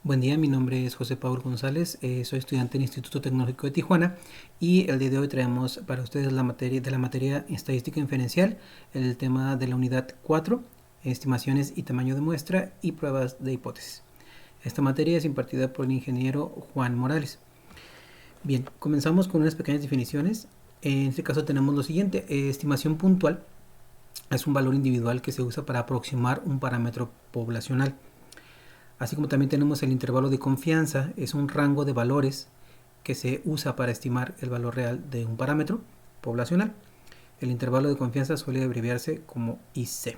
Buen día, mi nombre es José Paul González, soy estudiante del Instituto Tecnológico de Tijuana y el día de hoy traemos para ustedes la materia estadística inferencial, el tema de la unidad 4, estimaciones y tamaño de muestra y pruebas de hipótesis. Esta materia es impartida por el ingeniero Juan Morales. Bien, comenzamos con unas pequeñas definiciones. En este caso tenemos lo siguiente: estimación puntual es un valor individual que se usa para aproximar un parámetro poblacional. Así como también tenemos el intervalo de confianza, es un rango de valores que se usa para estimar el valor real de un parámetro poblacional. El intervalo de confianza suele abreviarse como IC.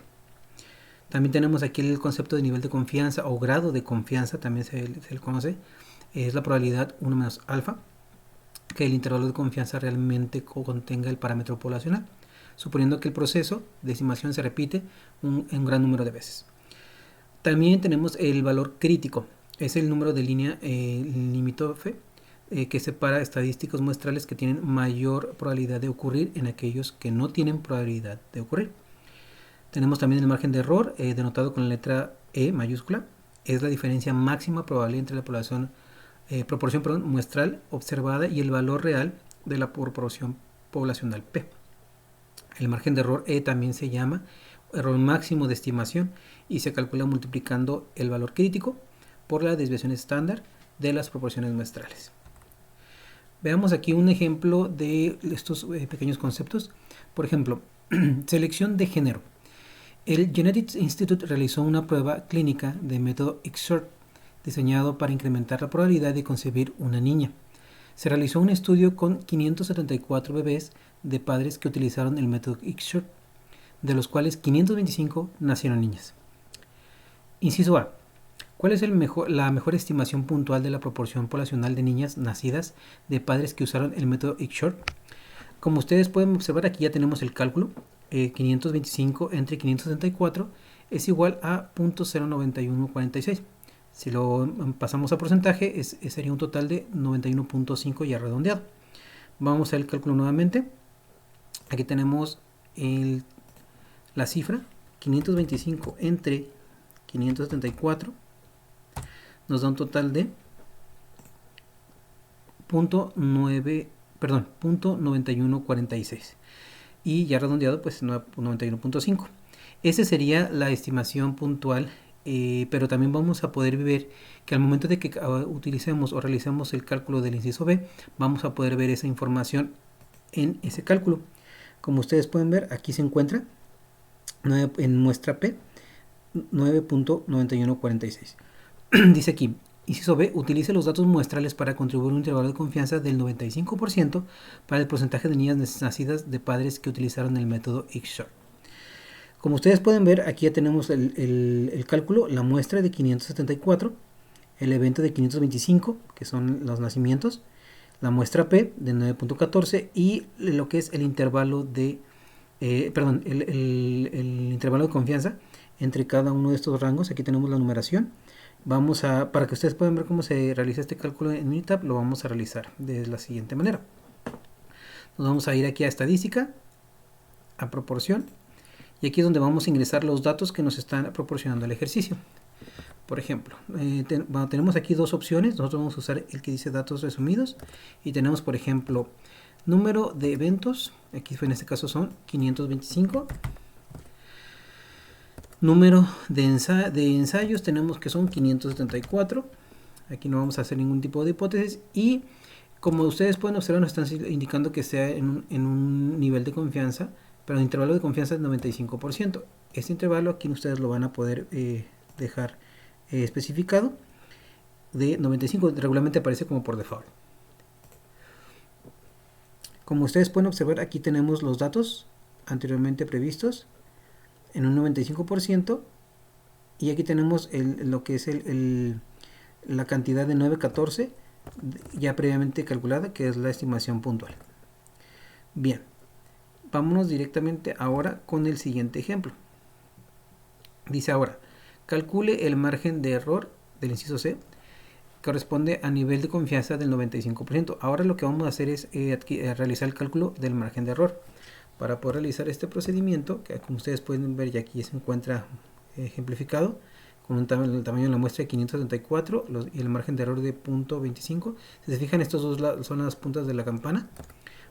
También tenemos aquí el concepto de nivel de confianza o grado de confianza, también se le conoce. Es la probabilidad 1 menos alfa que el intervalo de confianza realmente contenga el parámetro poblacional, suponiendo que el proceso de estimación se repite un gran número de veces. También tenemos el valor crítico, es el número de línea limítrofe que separa estadísticos muestrales que tienen mayor probabilidad de ocurrir en aquellos que no tienen probabilidad de ocurrir. Tenemos también el margen de error, denotado con la letra E mayúscula, es la diferencia máxima probable entre la proporción muestral observada y el valor real de la proporción poblacional P. El margen de error E también se llama error máximo de estimación y se calcula multiplicando el valor crítico por la desviación estándar de las proporciones muestrales. Veamos aquí un ejemplo de estos pequeños conceptos. Por ejemplo, selección de género. El Genetics Institute realizó una prueba clínica de método XORT diseñado para incrementar la probabilidad de concebir una niña. Se realizó un estudio con 574 bebés de padres que utilizaron el método XORT, de los cuales 525 nacieron niñas. Inciso A. ¿Cuál es la mejor estimación puntual de la proporción poblacional de niñas nacidas de padres que usaron el método XORT? Como ustedes pueden observar, aquí ya tenemos el cálculo. 525 entre 574 es igual a 0.09146. Si lo pasamos a porcentaje, sería un total de 91.5 ya redondeado. Vamos al cálculo nuevamente. Aquí tenemos la cifra 525 entre 574 nos da un total de 0.9146 y ya redondeado pues 91.5. Esa sería la estimación puntual, pero también vamos a poder ver que al momento de que utilicemos o realicemos el cálculo del inciso B, vamos a poder ver esa información en ese cálculo. Como ustedes pueden ver, aquí se encuentra en muestra P 9.9146. Dice aquí, inciso B, utilice los datos muestrales para contribuir a un intervalo de confianza del 95% para el porcentaje de niñas nacidas de padres que utilizaron el método XORT. Como ustedes pueden ver, aquí ya tenemos el cálculo, la muestra de 574, el evento de 525, que son los nacimientos, la muestra P de 9.14 y lo que es el intervalo de el intervalo de confianza entre cada uno de estos rangos. Aquí tenemos la numeración. Para que ustedes puedan ver cómo se realiza este cálculo en Minitab, lo vamos a realizar de la siguiente manera. Nos vamos a ir aquí a estadística, a proporción, y aquí es donde vamos a ingresar los datos que nos están proporcionando el ejercicio. Por ejemplo, tenemos aquí dos opciones. Nosotros vamos a usar el que dice datos resumidos y tenemos, por ejemplo, número de eventos, aquí en este caso son 525. Número de ensayos tenemos que son 574. Aquí no vamos a hacer ningún tipo de hipótesis. Y como ustedes pueden observar, nos están indicando que sea en un nivel de confianza, pero el intervalo de confianza es 95%. Este intervalo aquí ustedes lo van a poder dejar especificado de 95. Regularmente aparece como por default. Como ustedes pueden observar, aquí tenemos los datos anteriormente previstos en un 95% y aquí tenemos lo que es la cantidad de 914 ya previamente calculada, que es la estimación puntual. Bien, vámonos directamente ahora con el siguiente ejemplo. Dice ahora, calcule el margen de error del inciso C, corresponde a nivel de confianza del 95%. Ahora lo que vamos a hacer es realizar el cálculo del margen de error. Para poder realizar este procedimiento, que como ustedes pueden ver ya aquí se encuentra ejemplificado, con el tamaño de la muestra de 574 y el margen de error de 0.25. Si se fijan, estos dos son las puntas de la campana.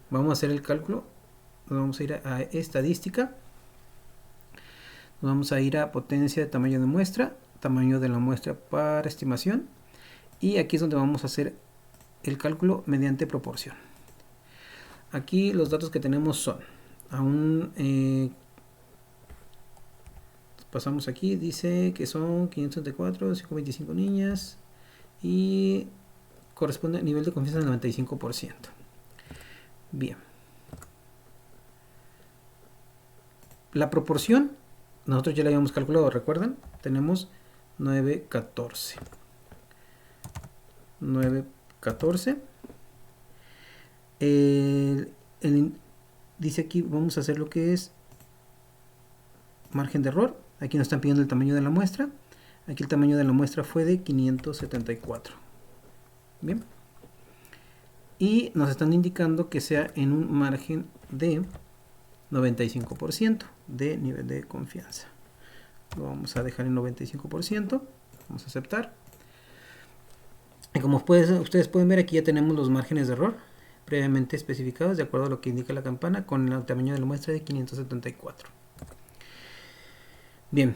Vamos a hacer el cálculo. Nos vamos a ir a estadística. Nos vamos a ir a potencia de tamaño de muestra, tamaño de la muestra para estimación. Y aquí es donde vamos a hacer el cálculo mediante proporción. Aquí los datos que tenemos son, pasamos aquí, dice que son 534, 525 niñas y corresponde al nivel de confianza del 95%. Bien. La proporción, nosotros ya la habíamos calculado, ¿recuerdan? Tenemos 914. 914. Dice aquí, vamos a hacer lo que es margen de error. Aquí nos están pidiendo el tamaño de la muestra. Aquí el tamaño de la muestra fue de 574. Bien. Y nos están indicando que sea en un margen de 95% de nivel de confianza. Lo vamos a dejar en 95%. Vamos a aceptar. Y como ustedes pueden ver, aquí ya tenemos los márgenes de error previamente especificados de acuerdo a lo que indica la campana con el tamaño de la muestra de 574. Bien,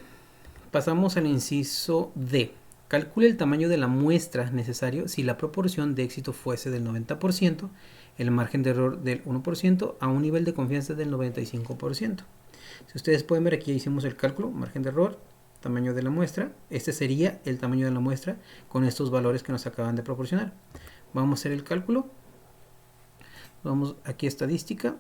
pasamos al inciso D. Calcule el tamaño de la muestra necesario si la proporción de éxito fuese del 90%, el margen de error del 1% a un nivel de confianza del 95%. Si ustedes pueden ver, aquí ya hicimos el cálculo, margen de error, tamaño de la muestra. Este sería el tamaño de la muestra con estos valores que nos acaban de proporcionar. Vamos a hacer el cálculo. Vamos aquí a estadística,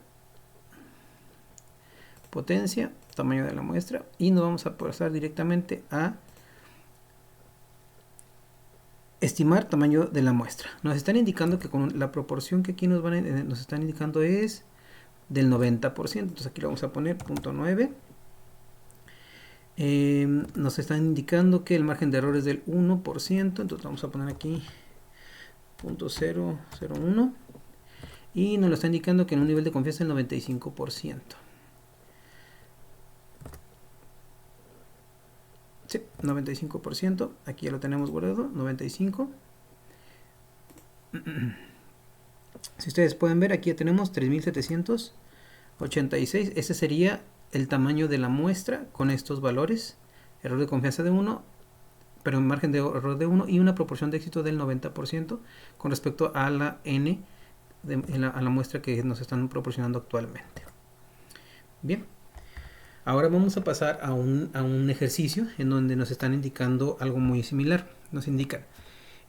potencia, tamaño de la muestra, y nos vamos a pasar directamente a estimar tamaño de la muestra. Nos están indicando que con la proporción que aquí nos están indicando es del 90%. Entonces aquí lo vamos a poner 0.9. Nos están indicando que el margen de error es del 1%. Entonces vamos a poner aquí 0.001. Y nos lo está indicando que en un nivel de confianza del 95%. Sí, 95%. Aquí ya lo tenemos guardado, 95%. Si ustedes pueden ver, aquí ya tenemos 3786. Ese sería el tamaño de la muestra con estos valores. Error de confianza de 1, pero margen de error de 1 y una proporción de éxito del 90% con respecto a la N, a la muestra que nos están proporcionando actualmente. Bien. Ahora vamos a pasar a un ejercicio en donde nos están indicando algo muy similar. Nos indican,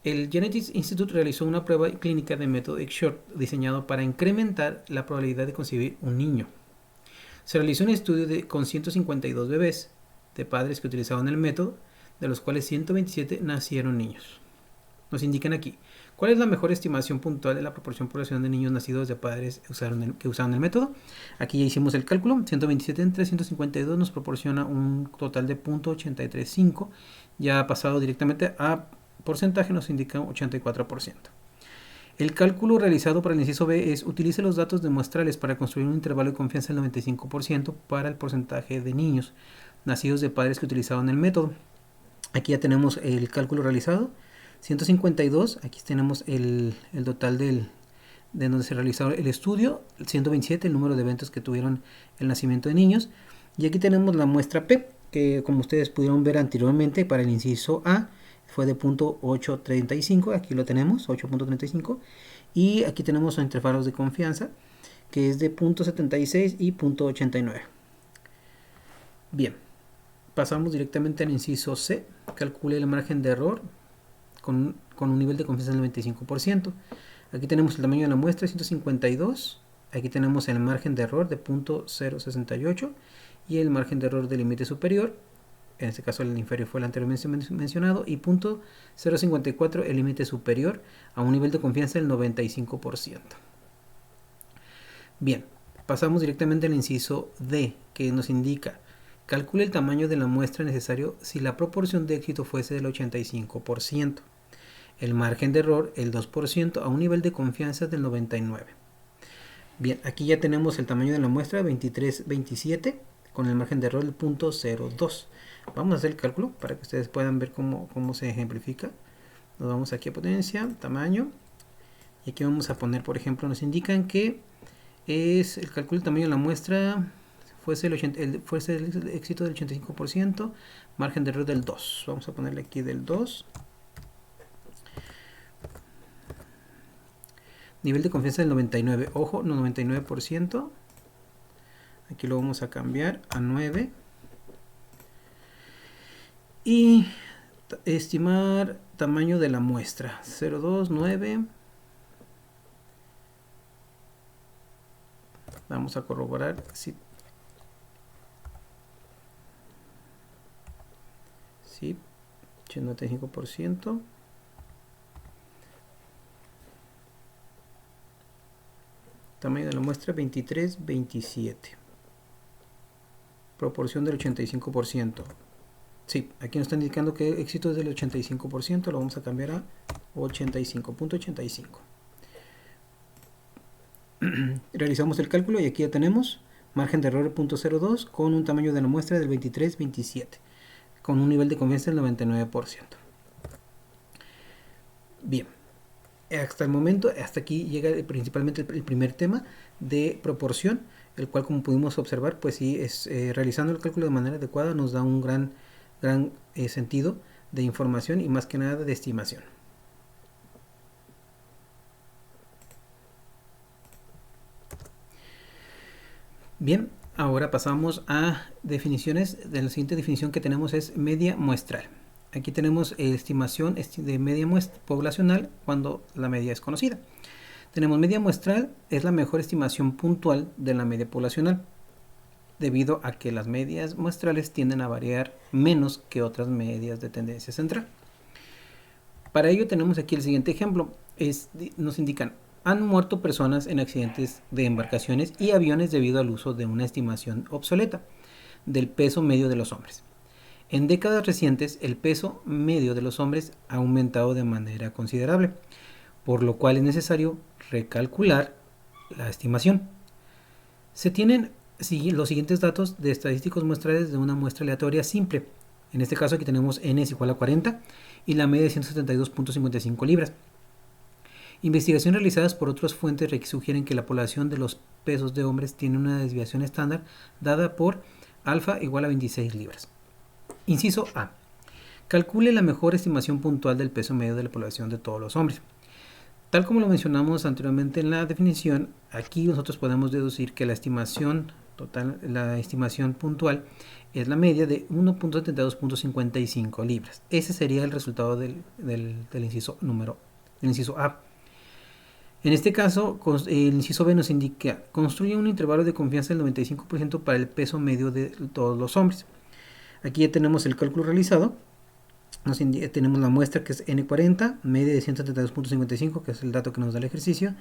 el Genetics Institute realizó una prueba clínica de método X-Short diseñado para incrementar la probabilidad de concebir un niño. Se realizó un estudio con 152 bebés de padres que utilizaban el método, de los cuales 127 nacieron niños. Nos indican aquí, ¿cuál es la mejor estimación puntual de la proporción poblacional de niños nacidos de padres que usaron el método? Aquí ya hicimos el cálculo, 127 entre 152 nos proporciona un total de 0.835, ya pasado directamente a porcentaje nos indica 84%. El cálculo realizado para el inciso B es, utilice los datos demuestrales para construir un intervalo de confianza del 95% para el porcentaje de niños nacidos de padres que utilizaban el método. Aquí ya tenemos el cálculo realizado. 152, aquí tenemos el total de donde se realizó el estudio, 127 el número de eventos que tuvieron el nacimiento de niños, y aquí tenemos la muestra P, que como ustedes pudieron ver anteriormente para el inciso A fue de 0.835, aquí lo tenemos, 8.35, y aquí tenemos los intervalos de confianza, que es de 0.76 y 0.89. Bien, pasamos directamente al inciso C, calcule el margen de error con un nivel de confianza del 95%. Aquí tenemos el tamaño de la muestra, 152. Aquí tenemos el margen de error de 0.068 y el margen de error del límite superior. En este caso el inferior fue el anteriormente mencionado. Y 0.054 el límite superior a un nivel de confianza del 95%. Bien, pasamos directamente al inciso D, que nos indica, calcule el tamaño de la muestra necesario si la proporción de éxito fuese del 85%. El margen de error, el 2%, a un nivel de confianza del 99%. Bien, aquí ya tenemos el tamaño de la muestra, 2327, con el margen de error del 0.02. Vamos a hacer el cálculo para que ustedes puedan ver cómo se ejemplifica. Nos vamos aquí a potencia, tamaño, y aquí vamos a poner, por ejemplo, nos indican que es el cálculo del tamaño de la muestra, fuese el éxito del 85%, margen de error del 2. Vamos a ponerle aquí del 2. Nivel de confianza del 99. Ojo, no, 99%. Aquí lo vamos a cambiar a 9. Y estimar tamaño de la muestra. 0,29. Vamos a corroborar si... Sí, 85%. Tamaño de la muestra 23-27. Proporción del 85%. Sí, aquí nos están indicando que el éxito es del 85%. Lo vamos a cambiar a 85.85. Realizamos el cálculo y aquí ya tenemos margen de error 0.02 con un tamaño de la muestra del 23-27, con un nivel de confianza del 99%. Bien, hasta el momento, hasta aquí llega principalmente el primer tema de proporción, el cual, como pudimos observar, pues sí, realizando el cálculo de manera adecuada nos da un gran sentido de información y más que nada de estimación. Bien, ahora pasamos a definiciones. La siguiente definición que tenemos es media muestral. Aquí tenemos estimación de media poblacional cuando la media es conocida. Tenemos media muestral, es la mejor estimación puntual de la media poblacional, debido a que las medias muestrales tienden a variar menos que otras medias de tendencia central. Para ello tenemos aquí el siguiente ejemplo. Nos indican: han muerto personas en accidentes de embarcaciones y aviones debido al uso de una estimación obsoleta del peso medio de los hombres. En décadas recientes, el peso medio de los hombres ha aumentado de manera considerable, por lo cual es necesario recalcular la estimación. Se tienen los siguientes datos de estadísticos muestrales de una muestra aleatoria simple. En este caso aquí tenemos n es igual a 40 y la media de 172.55 libras. Investigaciones realizadas por otras fuentes sugieren que la población de los pesos de hombres tiene una desviación estándar dada por alfa igual a 26 libras. Inciso A. Calcule la mejor estimación puntual del peso medio de la población de todos los hombres. Tal como lo mencionamos anteriormente en la definición, aquí nosotros podemos deducir que la estimación total, la estimación puntual, es la media de 1.72.55 libras. Ese sería el resultado del inciso A. En este caso, el inciso B nos indica: construye un intervalo de confianza del 95% para el peso medio de todos los hombres. Aquí ya tenemos el cálculo realizado. Tenemos la muestra que es N40, media de 172.55, que es el dato que nos da el ejercicio.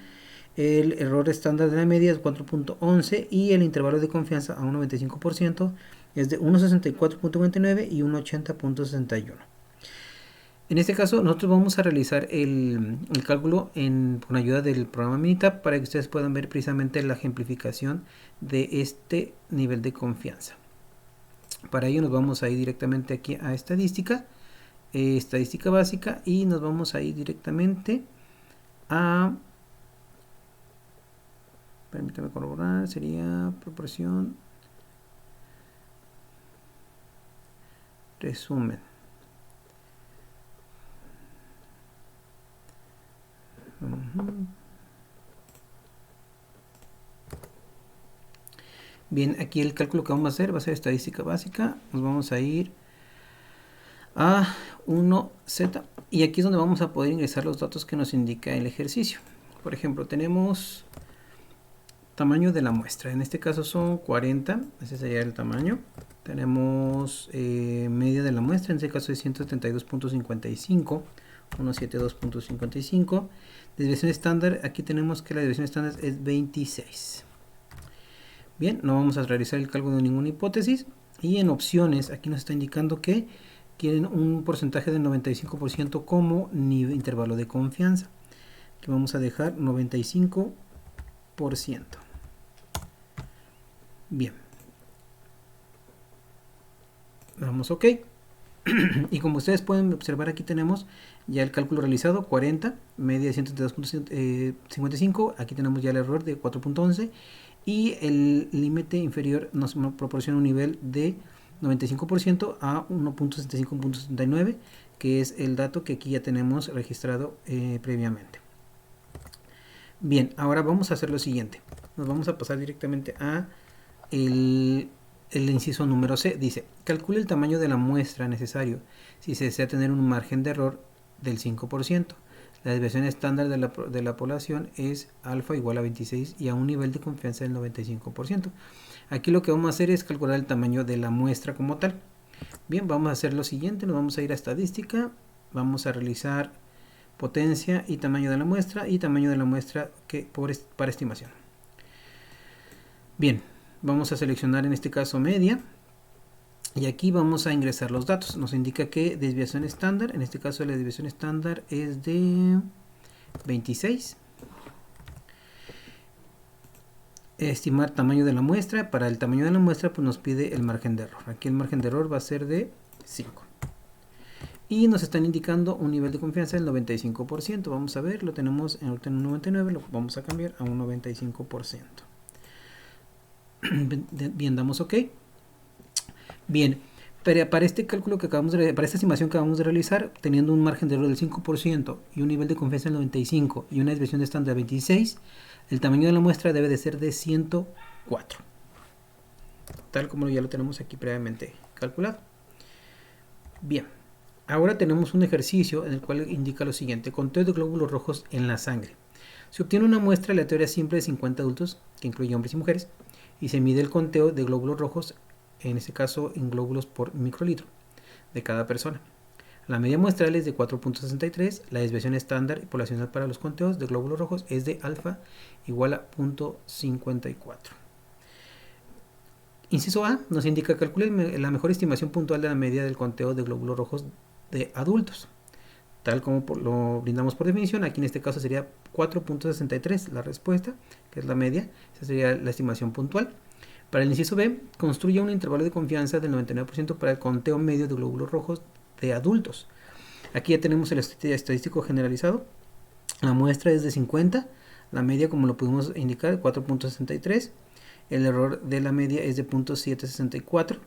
El error estándar de la media es 4.11 y el intervalo de confianza a un 95% es de 1.64.99 y 1.80.61. En este caso nosotros vamos a realizar el cálculo con ayuda del programa Minitab para que ustedes puedan ver precisamente la ejemplificación de este nivel de confianza. Para ello nos vamos a ir directamente aquí a estadística básica, y nos vamos a ir directamente a, permítame corroborar, sería proporción, resumen. Bien, aquí el cálculo que vamos a hacer va a ser estadística básica. Nos vamos a ir a 1Z y aquí es donde vamos a poder ingresar los datos que nos indica el ejercicio. Por ejemplo, tenemos tamaño de la muestra. En este caso son 40, ese sería el tamaño. Tenemos media de la muestra, en este caso es 172.55, 172.55. Desviación estándar, aquí tenemos que la desviación estándar es 26. Bien, no vamos a realizar el cálculo de ninguna hipótesis. Y en opciones, aquí nos está indicando que quieren un porcentaje del 95% como intervalo de confianza. Aquí vamos a dejar 95%. Bien. Damos OK. Y como ustedes pueden observar, aquí tenemos ya el cálculo realizado, 40, media de 132.55, aquí tenemos ya el error de 4.11 y el límite inferior nos proporciona un nivel de 95% a 1.75.79, que es el dato que aquí ya tenemos registrado previamente. Bien, ahora vamos a hacer lo siguiente. Nos vamos a pasar directamente a el inciso número C. Dice, calcule el tamaño de la muestra necesario si se desea tener un margen de error del 5%. La desviación estándar de la población es alfa igual a 26 y a un nivel de confianza del 95%. Aquí lo que vamos a hacer es calcular el tamaño de la muestra como tal. Bien, vamos a hacer lo siguiente. Nos vamos a ir a estadística. Vamos a realizar potencia y tamaño de la muestra y tamaño de la muestra para estimación. Bien, vamos a seleccionar en este caso media y aquí vamos a ingresar los datos. Nos indica que desviación estándar, en este caso la desviación estándar es de 26. Estimar tamaño de la muestra. Para el tamaño de la muestra pues nos pide el margen de error. Aquí el margen de error va a ser de 5. Y nos están indicando un nivel de confianza del 95%. Vamos a ver, lo tenemos en un 99, lo vamos a cambiar a un 95%. Bien, damos OK. Bien, pero para este cálculo que para esta estimación que acabamos de realizar, teniendo un margen de error del 5% y un nivel de confianza del 95 y una desviación estándar de 26, el tamaño de la muestra debe de ser de 104, tal como ya lo tenemos aquí previamente calculado. Bien, ahora tenemos un ejercicio en el cual indica lo siguiente: conteo de glóbulos rojos en la sangre. Se obtiene una muestra aleatoria simple de 50 adultos, que incluye hombres y mujeres, y se mide el conteo de glóbulos rojos, en este caso en glóbulos por microlitro, de cada persona. La media muestral es de 4.63, la desviación estándar poblacional para los conteos de glóbulos rojos es de alfa igual a 0.54. Inciso A nos indica calcule la mejor estimación puntual de la media del conteo de glóbulos rojos de adultos. Tal como lo brindamos por definición, aquí en este caso sería 4.63 la respuesta, que es la media, esa sería la estimación puntual. Para el inciso B, construya un intervalo de confianza del 99% para el conteo medio de glóbulos rojos de adultos. Aquí ya tenemos el estadístico generalizado. La muestra es de 50, la media, como lo pudimos indicar, 4.63. El error de la media es de 0.764.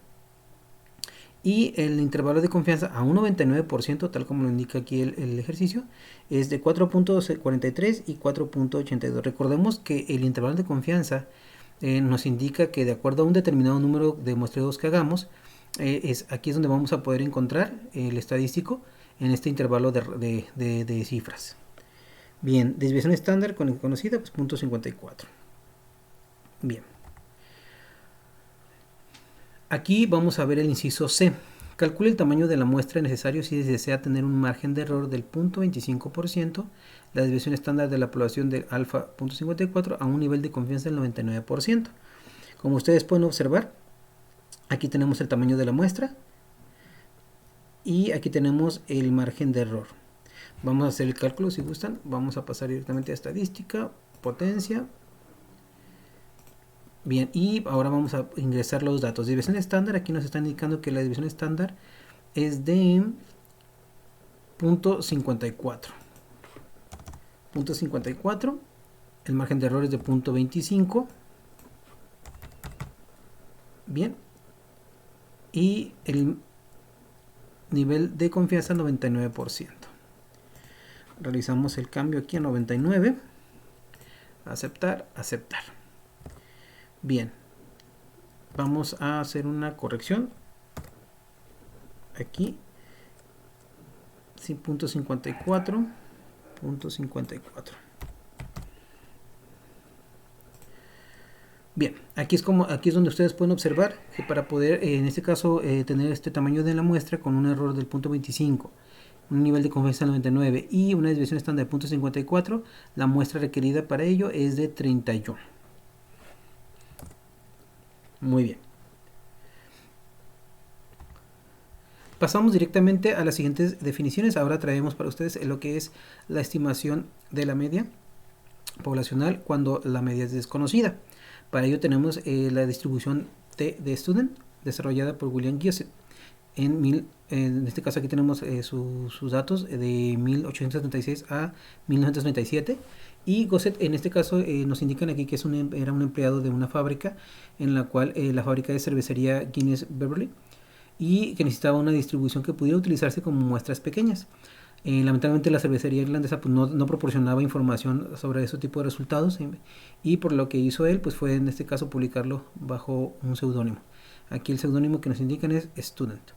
Y el intervalo de confianza a un 99%, tal como lo indica aquí el ejercicio, es de 4.43 y 4.82. Recordemos que el intervalo de confianza nos indica que de acuerdo a un determinado número de muestreos que hagamos, aquí es donde vamos a poder encontrar el estadístico en este intervalo de cifras. Bien, desviación estándar conocida, pues 0.54. Bien. Aquí vamos a ver el inciso C. Calcule el tamaño de la muestra necesario si desea tener un margen de error del 0.25%, la desviación estándar de la población de alfa 0.54 a un nivel de confianza del 99%. Como ustedes pueden observar, aquí tenemos el tamaño de la muestra y aquí tenemos el margen de error. Vamos a hacer el cálculo si gustan. Vamos a pasar directamente a estadística, potencia. Bien, y ahora vamos a ingresar los datos. Desviación estándar, aquí nos está indicando que la desviación estándar es de 0.54. 0.54. El margen de error es de 0.25. Bien. Y el nivel de confianza 99%. Realizamos el cambio aquí a 99. Aceptar, aceptar. Bien, vamos a hacer una corrección aquí, sí, 0.54, 0.54. Bien, aquí es donde ustedes pueden observar que para poder, en este caso, tener este tamaño de la muestra con un error del 0.25, un nivel de confianza 99 y una desviación estándar de 0.54, la muestra requerida para ello es de 31. Muy bien. Pasamos directamente a las siguientes definiciones. Ahora traemos para ustedes lo que es la estimación de la media poblacional cuando la media es desconocida. Para ello tenemos la distribución de Student desarrollada por William Joseph. en este caso aquí tenemos sus datos de 1876 a 1937. Y Gosset en este caso nos indican aquí que era un empleado de una fábrica en la cual la fábrica de cervecería Guinness Beverly, y que necesitaba una distribución que pudiera utilizarse como muestras pequeñas. Lamentablemente la cervecería irlandesa pues, no proporcionaba información sobre ese tipo de resultados, y por lo que hizo él pues fue en este caso publicarlo bajo un seudónimo. Aquí el seudónimo que nos indican es Student.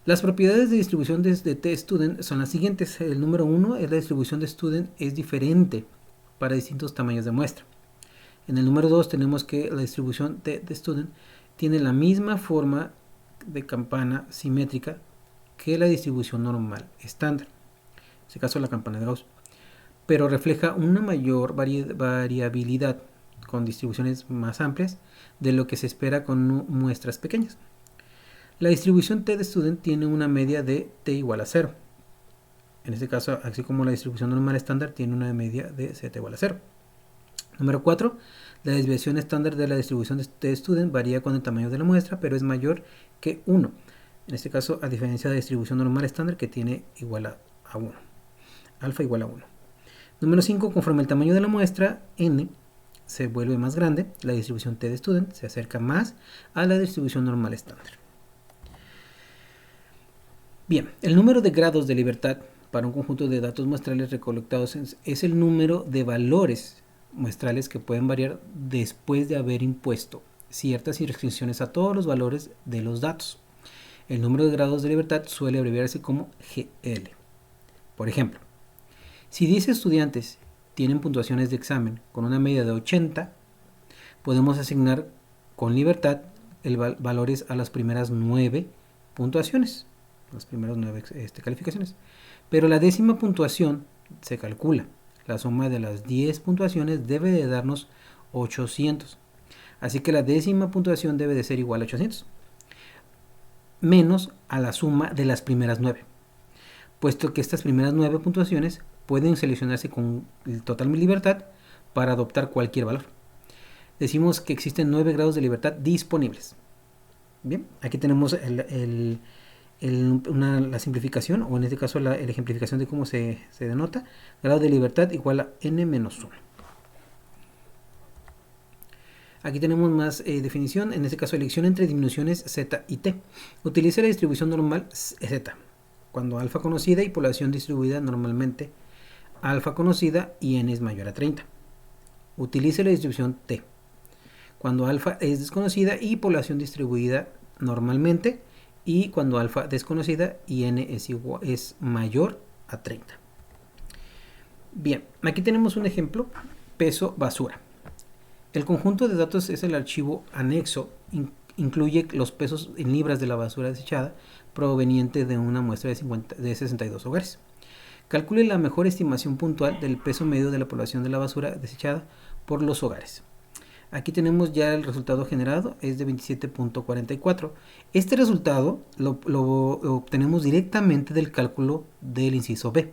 Las propiedades de distribución de t-student son las siguientes. El número 1 es la distribución de student es diferente para distintos tamaños de muestra. En el número 2 tenemos que la distribución t-student tiene la misma forma de campana simétrica que la distribución normal estándar, en este caso la campana de Gauss, pero refleja una mayor variabilidad con distribuciones más amplias de lo que se espera con muestras pequeñas. La distribución t-student tiene una media de t igual a 0. En este caso, así como la distribución normal estándar tiene una media de z igual a 0. Número 4. La desviación estándar de la distribución de t-student varía con el tamaño de la muestra, pero es mayor que 1. En este caso, a diferencia de la distribución normal estándar que tiene igual a 1. Alfa igual a 1. Número 5. Conforme el tamaño de la muestra, n se vuelve más grande, la distribución t-student se acerca más a la distribución normal estándar. Bien, el número de grados de libertad para un conjunto de datos muestrales recolectados es el número de valores muestrales que pueden variar después de haber impuesto ciertas restricciones a todos los valores de los datos. El número de grados de libertad suele abreviarse como GL. Por ejemplo, si 10 estudiantes tienen puntuaciones de examen con una media de 80, podemos asignar con libertad valores a las primeras 9 puntuaciones, las primeras 9 calificaciones. Pero la décima puntuación se calcula. La suma de las 10 puntuaciones debe de darnos 800. Así que la décima puntuación debe de ser igual a 800. Menos a la suma de las primeras 9. Puesto que estas primeras 9 puntuaciones pueden seleccionarse con total libertad para adoptar cualquier valor. Decimos que existen 9 grados de libertad disponibles. Bien, aquí tenemos la simplificación, o en este caso la ejemplificación de cómo se denota. Grado de libertad igual a n-1. Aquí tenemos más definición, en este caso elección entre disminuciones z y t. Utilice la distribución normal z, cuando alfa conocida y población distribuida normalmente alfa conocida y n es mayor a 30. Utilice la distribución t, cuando alfa es desconocida y población distribuida normalmente, y cuando alfa desconocida y n es mayor a 30. Bien, aquí tenemos un ejemplo, peso basura. El conjunto de datos es el archivo anexo, incluye los pesos en libras de la basura desechada proveniente de una muestra de 62 hogares. Calcule la mejor estimación puntual del peso medio de la población de la basura desechada por los hogares. Aquí tenemos ya el resultado generado, es de 27.44. Este resultado lo obtenemos directamente del cálculo del inciso B.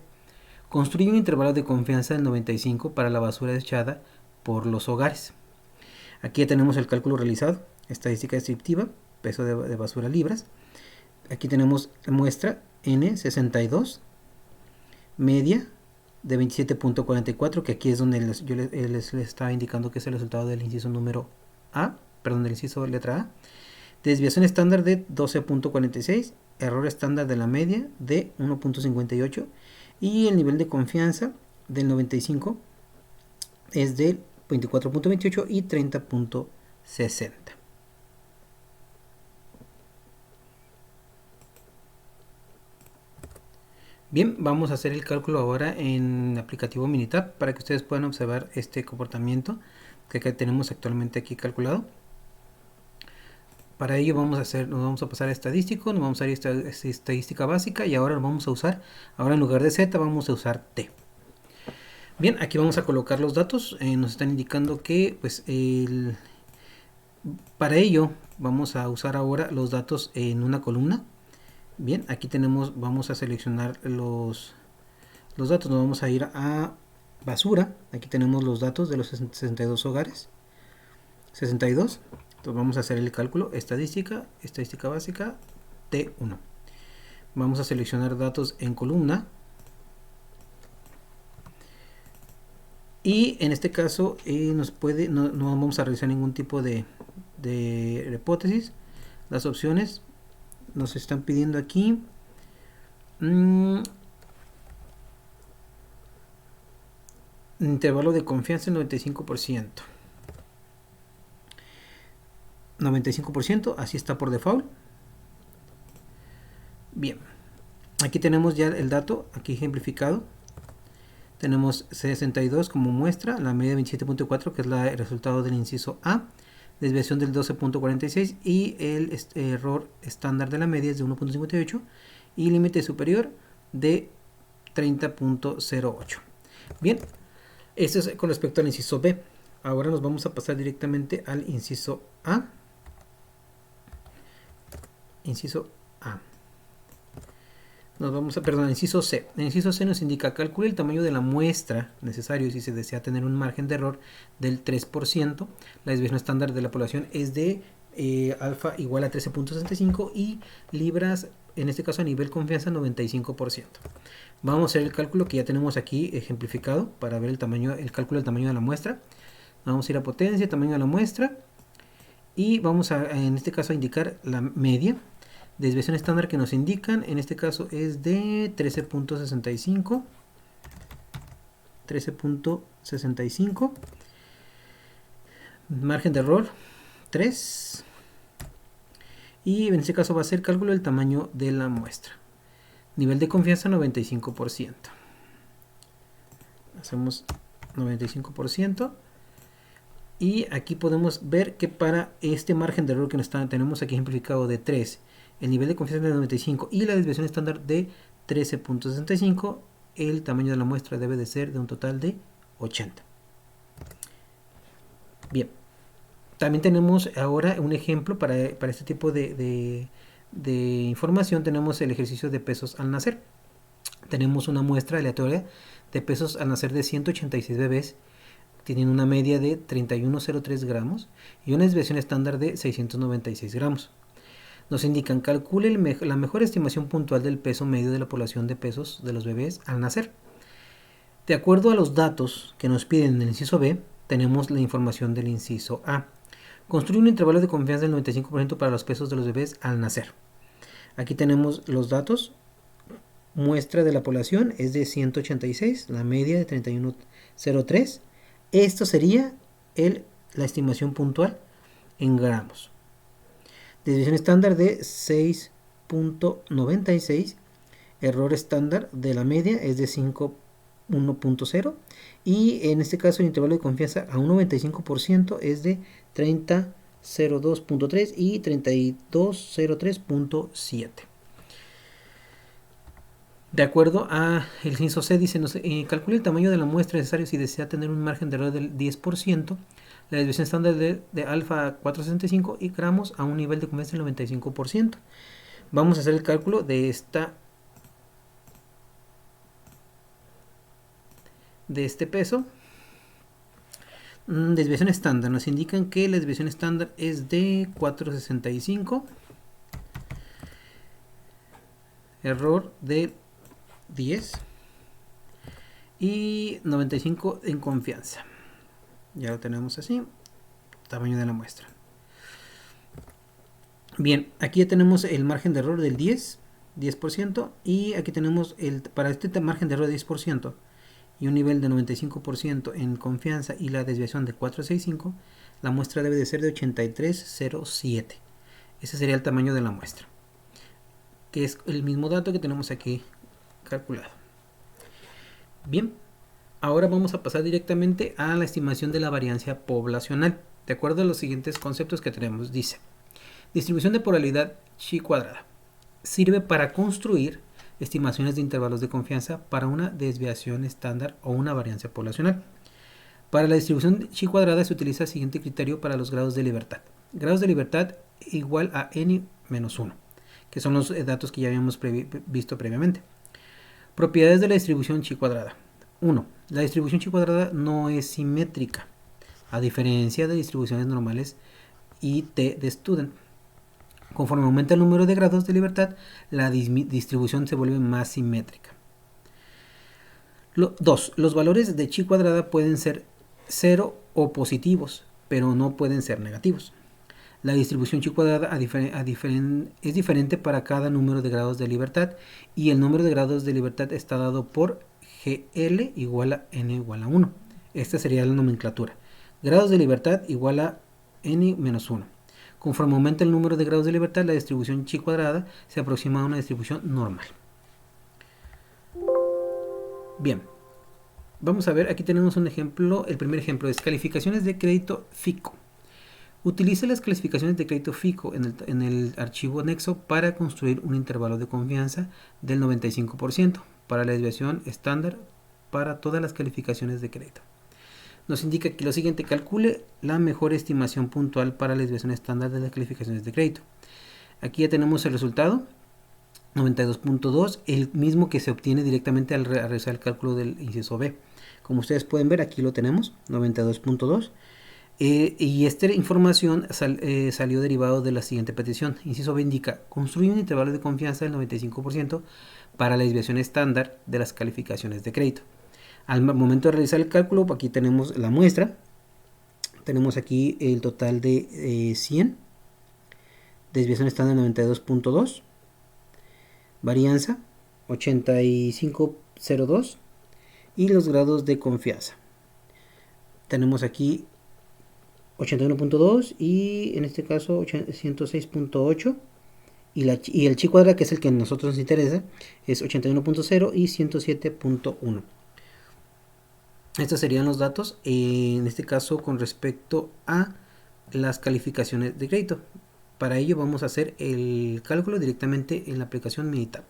Construye un intervalo de confianza del 95 para la basura desechada por los hogares. Aquí ya tenemos el cálculo realizado, estadística descriptiva, peso de basura libras. Aquí tenemos la muestra N62, media de 27.44, que aquí es donde yo les estaba indicando que es el resultado del inciso número A, perdón, del inciso letra A. Desviación estándar de 12.46, error estándar de la media de 1.58 y el nivel de confianza del 95 es del 24.28 y 30.60. Bien, vamos a hacer el cálculo ahora en aplicativo Minitab para que ustedes puedan observar este comportamiento que tenemos actualmente aquí calculado. Para ello nos vamos a pasar a estadístico, nos vamos a ir a estadística básica y ahora vamos a usar, ahora en lugar de Z vamos a usar T. Bien, aquí vamos a colocar los datos, nos están indicando que pues para ello vamos a usar ahora los datos en una columna. Bien, aquí tenemos, vamos a seleccionar los datos, nos vamos a ir a basura, aquí tenemos los datos de los 62 hogares, 62, entonces vamos a hacer el cálculo, estadística básica, T1. Vamos a seleccionar datos en columna. Y en este caso no vamos a realizar ningún tipo de hipótesis. Las opciones nos están pidiendo aquí. Intervalo de confianza el 95%. 95%, así está por default. Bien, aquí tenemos ya el dato, aquí ejemplificado. Tenemos 62 como muestra, la media 27.4, que es el resultado del inciso A, desviación del 12.46 y el error estándar de la media es de 1.58 y límite superior de 30.08. Bien, esto es con respecto al inciso B. Ahora nos vamos a pasar directamente al inciso A. Inciso A. Inciso C. El inciso C nos indica: calcule el tamaño de la muestra necesario si se desea tener un margen de error del 3%. La desviación estándar de la población es de alfa igual a 13.65 y libras, en este caso a nivel confianza, 95%. Vamos a hacer el cálculo que ya tenemos aquí ejemplificado para ver el cálculo del tamaño de la muestra. Vamos a ir a potencia, tamaño de la muestra, y vamos en este caso a indicar la media. Desviación estándar que nos indican, en este caso es de 13.65. 13.65. Margen de error 3. Y en este caso va a ser cálculo del tamaño de la muestra. Nivel de confianza 95%. Hacemos 95%. Y aquí podemos ver que para este margen de error que tenemos aquí ejemplificado de 3, el nivel de confianza de 95 y la desviación estándar de 13.65, el tamaño de la muestra debe de ser de un total de 80. Bien, también tenemos ahora un ejemplo para este tipo de información. Tenemos el ejercicio de pesos al nacer. Tenemos una muestra aleatoria de pesos al nacer de 186 bebés. Tienen una media de 31,03 gramos y una desviación estándar de 696 gramos. Nos indican: calcule la mejor estimación puntual del peso medio de la población de pesos de los bebés al nacer. De acuerdo a los datos que nos piden en el inciso B, tenemos la información del inciso A. Construye un intervalo de confianza del 95% para los pesos de los bebés al nacer. Aquí tenemos los datos. Muestra de la población es de 186, la media de 31,03. Esto sería la estimación puntual en gramos. Desviación estándar de 6.96. Error estándar de la media es de 1.0. Y en este caso el intervalo de confianza a un 95% es de 30.02.3 y 32.03.7. De acuerdo a el inciso C, dice: calcule el tamaño de la muestra necesario si desea tener un margen de error del 10%, la desviación estándar de alfa 465 y gramos a un nivel de confianza del 95%. Vamos a hacer el cálculo de este peso. Desviación estándar. Nos indican que la desviación estándar es de 465. Error de 10 y 95 en confianza. Ya lo tenemos así. Tamaño de la muestra. Bien, aquí ya tenemos el margen de error del 10%, y aquí tenemos para este margen de error de 10% y un nivel de 95% en confianza y la desviación de 465, la muestra debe de ser de 83.07. Ese sería el tamaño de la muestra, que es el mismo dato que tenemos aquí calculado. Bien, ahora vamos a pasar directamente a la estimación de la variancia poblacional, de acuerdo a los siguientes conceptos que tenemos. Dice: distribución de probabilidad chi cuadrada sirve para construir estimaciones de intervalos de confianza para una desviación estándar o una variancia poblacional. Para la distribución chi cuadrada se utiliza el siguiente criterio para los grados de libertad. Grados de libertad igual a n-1, que son los datos que ya habíamos visto previamente. Propiedades de la distribución chi cuadrada. 1. La distribución chi cuadrada no es simétrica, a diferencia de distribuciones normales y t de student. Conforme aumenta el número de grados de libertad, la distribución se vuelve más simétrica. 2. Los valores de chi cuadrada pueden ser 0 o positivos, pero no pueden ser negativos. La distribución chi cuadrada es diferente para cada número de grados de libertad, y el número de grados de libertad está dado por GL igual a N igual a 1. Esta sería la nomenclatura. Grados de libertad igual a N menos 1. Conforme aumenta el número de grados de libertad, la distribución chi cuadrada se aproxima a una distribución normal. Bien, vamos a ver, aquí tenemos un ejemplo. El primer ejemplo es calificaciones de crédito FICO. Utilice las clasificaciones de crédito FICO en el archivo anexo para construir un intervalo de confianza del 95% para la desviación estándar para todas las calificaciones de crédito. Nos indica que lo siguiente: calcule la mejor estimación puntual para la desviación estándar de las calificaciones de crédito. Aquí ya tenemos el resultado, 92.2, el mismo que se obtiene directamente al realizar el cálculo del inciso B. Como ustedes pueden ver, aquí lo tenemos, 92.2. Y esta información salió derivado de la siguiente petición. Inciso B indica: construye un intervalo de confianza del 95% para la desviación estándar de las calificaciones de crédito. Al momento de realizar el cálculo, aquí tenemos la muestra. Tenemos aquí el total de 100. Desviación estándar 92.2. Varianza 85.02. Y los grados de confianza. Tenemos aquí 81.2 y en este caso 106.8, y el chi cuadrada, que es el que a nosotros nos interesa, es 81.0 y 107.1. Estos serían los datos en este caso con respecto a las calificaciones de crédito. Para ello vamos a hacer el cálculo directamente en la aplicación Minitab.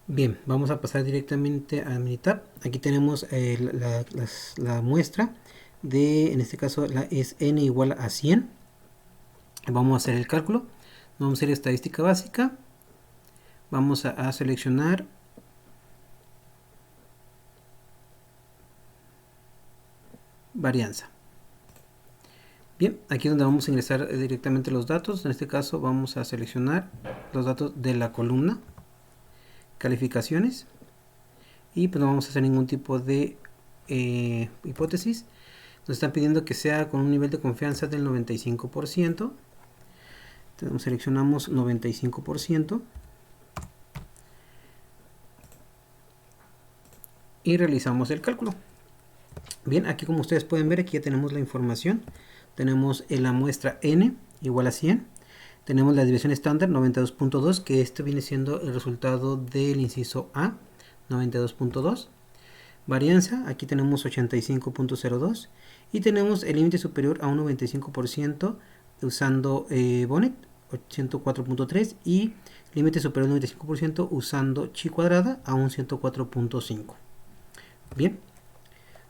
Bien, vamos a pasar directamente a Minitab. Aquí tenemos la muestra de, en este caso es n igual a 100. Vamos a hacer el cálculo. Vamos a ir a estadística básica. Vamos a seleccionar varianza. Bien, aquí es donde vamos a ingresar directamente los datos. En este caso vamos a seleccionar los datos de la columna calificaciones, y pues no vamos a hacer ningún tipo de hipótesis. Nos están pidiendo que sea con un nivel de confianza del 95%. Entonces seleccionamos 95% y realizamos el cálculo. Bien, aquí como ustedes pueden ver, aquí ya tenemos la información. Tenemos la muestra n igual a 100. Tenemos la desviación estándar 92.2, que esto viene siendo el resultado del inciso A, 92.2. Varianza, aquí tenemos 85.02. Y tenemos el límite superior a un 95% usando Bonnet, 104.3. Y límite superior al 95% usando chi cuadrada a un 104.5. Bien.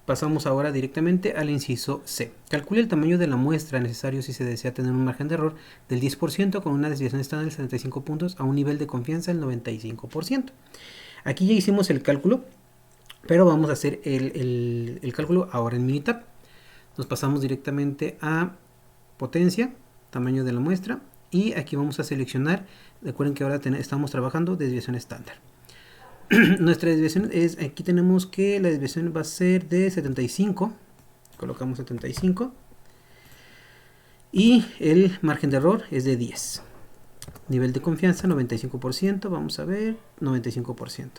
Pasamos ahora directamente al inciso C. Calcule el tamaño de la muestra necesario si se desea tener un margen de error del 10% con una desviación estándar de 75 puntos a un nivel de confianza del 95%. Aquí ya hicimos el cálculo, pero vamos a hacer el cálculo ahora en Minitab. Nos pasamos directamente a potencia, tamaño de la muestra, y aquí vamos a seleccionar. Recuerden que ahora estamos trabajando desviación estándar. Nuestra desviación es, aquí tenemos que la desviación va a ser de 75, colocamos 75, y el margen de error es de 10. Nivel de confianza 95%, vamos a ver, 95%.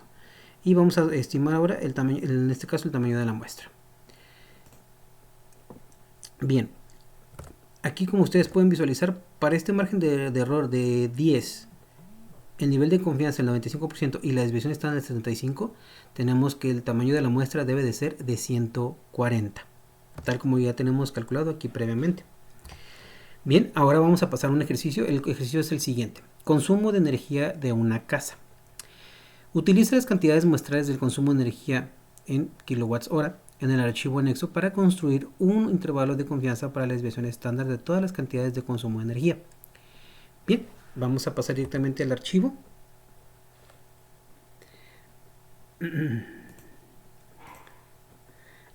Y vamos a estimar ahora el tamaño, en este caso el tamaño de la muestra. Bien, aquí como ustedes pueden visualizar, para este margen de error de 10, el nivel de confianza el 95% y la desviación está en el 75%, tenemos que el tamaño de la muestra debe de ser de 140, tal como ya tenemos calculado aquí previamente. Bien, ahora vamos a pasar a un ejercicio. El ejercicio es el siguiente: consumo de energía de una casa. Utiliza las cantidades muestrales del consumo de energía en kilowatts hora en el archivo anexo para construir un intervalo de confianza para la desviación estándar de todas las cantidades de consumo de energía. Bien, vamos a pasar directamente al archivo.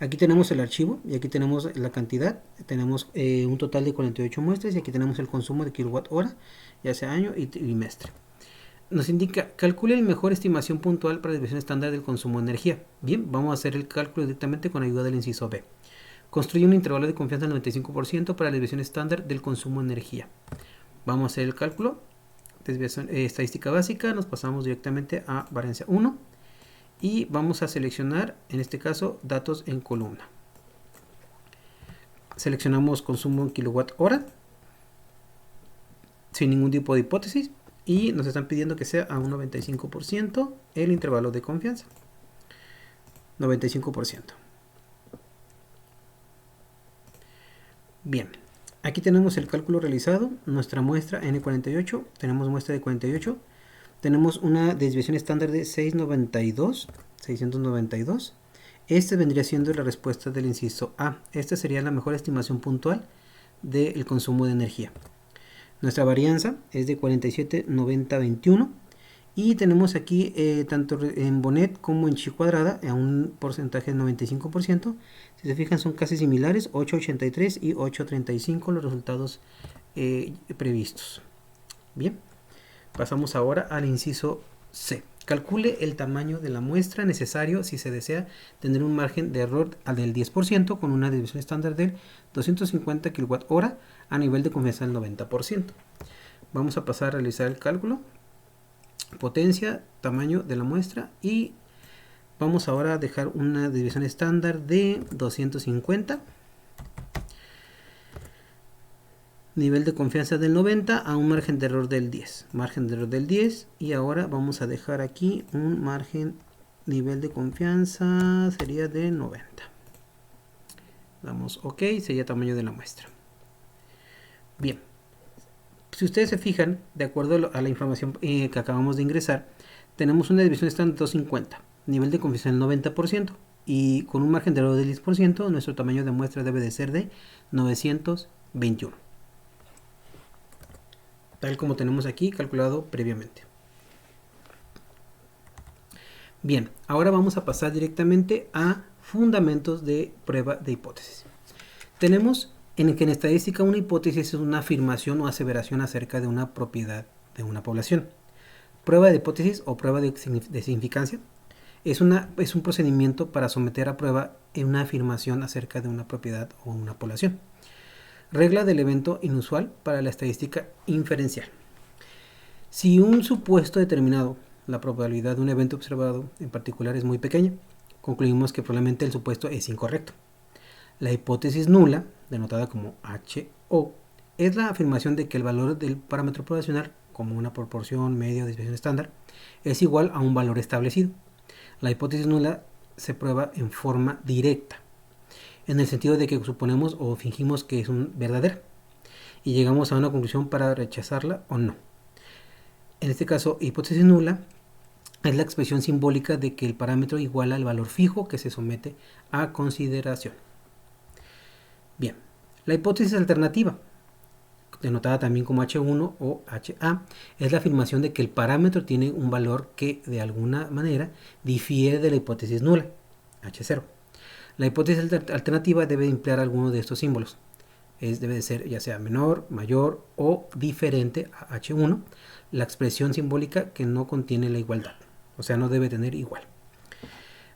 Aquí tenemos el archivo y aquí tenemos la cantidad. Tenemos un total de 48 muestras y aquí tenemos el consumo de kilowatt hora, ya sea año y trimestre. Nos indica, calcule la mejor estimación puntual para la desviación estándar del consumo de energía. Bien, vamos a hacer el cálculo directamente con ayuda del inciso B. Construye un intervalo de confianza del 95% para la desviación estándar del consumo de energía. Vamos a hacer el cálculo. Desviación estadística básica, nos pasamos directamente a variancia 1 y vamos a seleccionar, en este caso, datos en columna. Seleccionamos consumo en kilowatt hora sin ningún tipo de hipótesis y nos están pidiendo que sea a un 95% el intervalo de confianza. 95%. Bien, aquí tenemos el cálculo realizado, nuestra muestra N48, tenemos muestra de 48, tenemos una desviación estándar de 692. Esta vendría siendo la respuesta del inciso A. Esta sería la mejor estimación puntual del consumo de energía. Nuestra varianza es de 47,90,21 y tenemos aquí tanto en Bonet como en chi cuadrada a un porcentaje del 95%. Si se fijan, son casi similares, 8,83 y 8,35 los resultados previstos. Bien, pasamos ahora al inciso C. Calcule el tamaño de la muestra necesario si se desea tener un margen de error del 10% con una desviación estándar del 250 kWh a nivel de confianza del 90%. Vamos a pasar a realizar el cálculo. Potencia, tamaño de la muestra y vamos ahora a dejar una desviación estándar de 250. Nivel de confianza del 90 a un margen de error del 10. Margen de error del 10 y ahora vamos a dejar aquí un margen, nivel de confianza sería de 90. Damos OK, sería tamaño de la muestra. Bien, si ustedes se fijan, de acuerdo a la información que acabamos de ingresar, tenemos una desviación estándar de 250, nivel de confianza del 90% y con un margen de error del 10%, nuestro tamaño de muestra debe de ser de 921. Tal como tenemos aquí calculado previamente. Bien, ahora vamos a pasar directamente a fundamentos de prueba de hipótesis. Tenemos en que en estadística una hipótesis es una afirmación o aseveración acerca de una propiedad de una población. Prueba de hipótesis o prueba de significancia es un procedimiento para someter a prueba una afirmación acerca de una propiedad o una población. Regla del evento inusual para la estadística inferencial. Si un supuesto determinado, la probabilidad de un evento observado en particular es muy pequeña, concluimos que probablemente el supuesto es incorrecto. La hipótesis nula, denotada como HO, es la afirmación de que el valor del parámetro poblacional, como una proporción, media o desviación estándar, es igual a un valor establecido. La hipótesis nula se prueba en forma directa, en el sentido de que suponemos o fingimos que es verdadera y llegamos a una conclusión para rechazarla o no. En este caso, hipótesis nula es la expresión simbólica de que el parámetro iguala al valor fijo que se somete a consideración. Bien, la hipótesis alternativa, denotada también como H1 o HA, es la afirmación de que el parámetro tiene un valor que de alguna manera difiere de la hipótesis nula, H0. La hipótesis alternativa debe emplear alguno de estos símbolos. Debe de ser ya sea menor, mayor o diferente a H1, la expresión simbólica que no contiene la igualdad, o sea, no debe tener igual.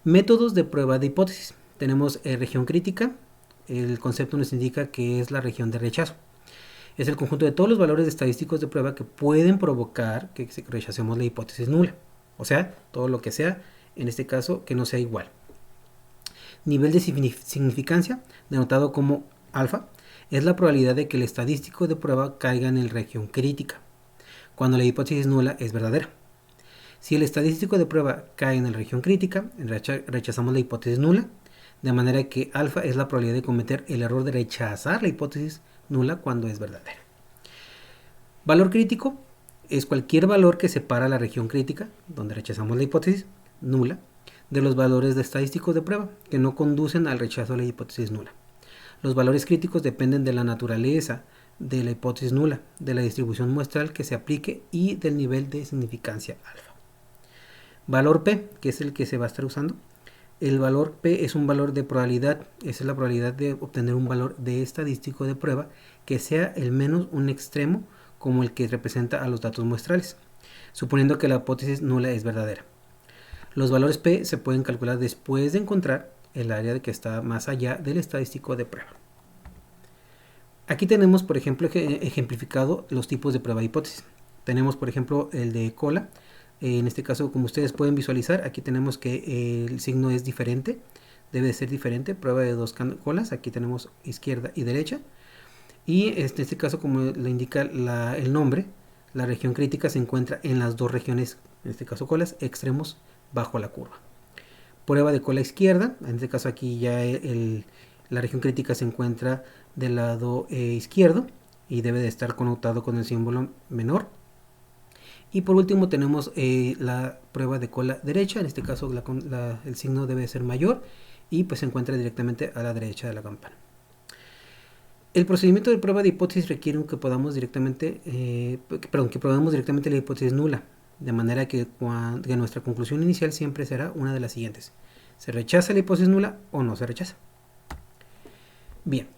Métodos de prueba de hipótesis. Tenemos región crítica. El concepto nos indica que es la región de rechazo. Es el conjunto de todos los valores estadísticos de prueba que pueden provocar que rechacemos la hipótesis nula, o sea, todo lo que sea, en este caso, que no sea igual. Nivel de significancia, denotado como alfa, es la probabilidad de que el estadístico de prueba caiga en la región crítica, cuando la hipótesis nula es verdadera. Si el estadístico de prueba cae en la región crítica, rechazamos la hipótesis nula, de manera que alfa es la probabilidad de cometer el error de rechazar la hipótesis nula cuando es verdadera. Valor crítico es cualquier valor que separa la región crítica, donde rechazamos la hipótesis nula, de los valores estadísticos de prueba que no conducen al rechazo de la hipótesis nula. Los valores críticos dependen de la naturaleza de la hipótesis nula, de la distribución muestral que se aplique y del nivel de significancia alfa. Valor P, que es el que se va a estar usando, El valor P es un valor de probabilidad, esa es la probabilidad de obtener un valor de estadístico de prueba que sea el menos un extremo como el que representa a los datos muestrales, suponiendo que la hipótesis nula es verdadera. Los valores P se pueden calcular después de encontrar el área que está más allá del estadístico de prueba. Aquí tenemos, por ejemplo, ejemplificado los tipos de prueba de hipótesis. Tenemos, por ejemplo, el de cola. En este caso, como ustedes pueden visualizar, aquí tenemos que el signo es diferente, debe de ser diferente, prueba de dos colas, aquí tenemos izquierda y derecha, y en este caso, como le indica el nombre, la región crítica se encuentra en las dos regiones, en este caso colas, extremos bajo la curva. Prueba de cola izquierda, en este caso aquí ya la región crítica se encuentra del lado izquierdo y debe de estar connotado con el símbolo menor. Y por último tenemos la prueba de cola derecha, en este caso el signo debe ser mayor y pues se encuentra directamente a la derecha de la campana. El procedimiento de prueba de hipótesis requiere que probemos directamente la hipótesis nula, de manera que nuestra conclusión inicial siempre será una de las siguientes: ¿se rechaza la hipótesis nula o no se rechaza? Bien.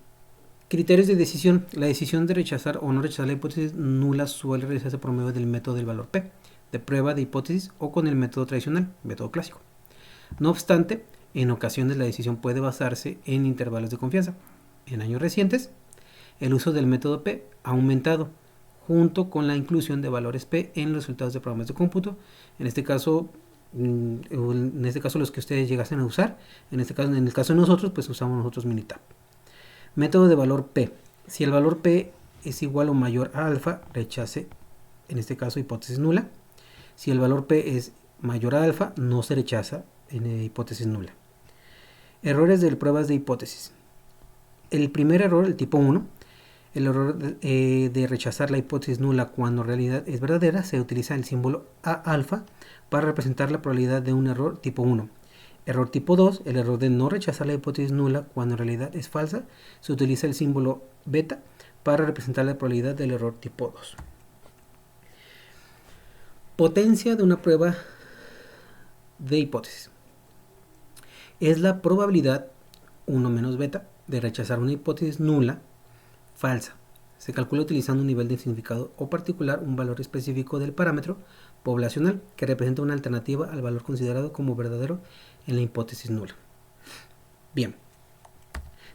Criterios de decisión. La decisión de rechazar o no rechazar la hipótesis nula suele realizarse por medio del método del valor P, de prueba de hipótesis, o con el método tradicional, método clásico. No obstante, en ocasiones la decisión puede basarse en intervalos de confianza. En años recientes, el uso del método P ha aumentado, junto con la inclusión de valores P en los resultados de programas de cómputo. En este caso los que ustedes llegasen a usar. En el caso de nosotros, pues usamos nosotros Minitab. Método de valor P. Si el valor P es igual o mayor a alfa, rechace, en este caso, hipótesis nula. Si el valor P es mayor a alfa, no se rechaza en hipótesis nula. Errores de pruebas de hipótesis. El primer error, el tipo 1, el error de rechazar la hipótesis nula cuando en realidad es verdadera, se utiliza el símbolo A alfa para representar la probabilidad de un error tipo 1. Error tipo 2, el error de no rechazar la hipótesis nula cuando en realidad es falsa, se utiliza el símbolo beta para representar la probabilidad del error tipo 2. Potencia de una prueba de hipótesis. Es la probabilidad 1 menos beta de rechazar una hipótesis nula falsa. Se calcula utilizando un nivel de significado o particular, un valor específico del parámetro poblacional que representa una alternativa al valor considerado como verdadero en la hipótesis nula. Bien,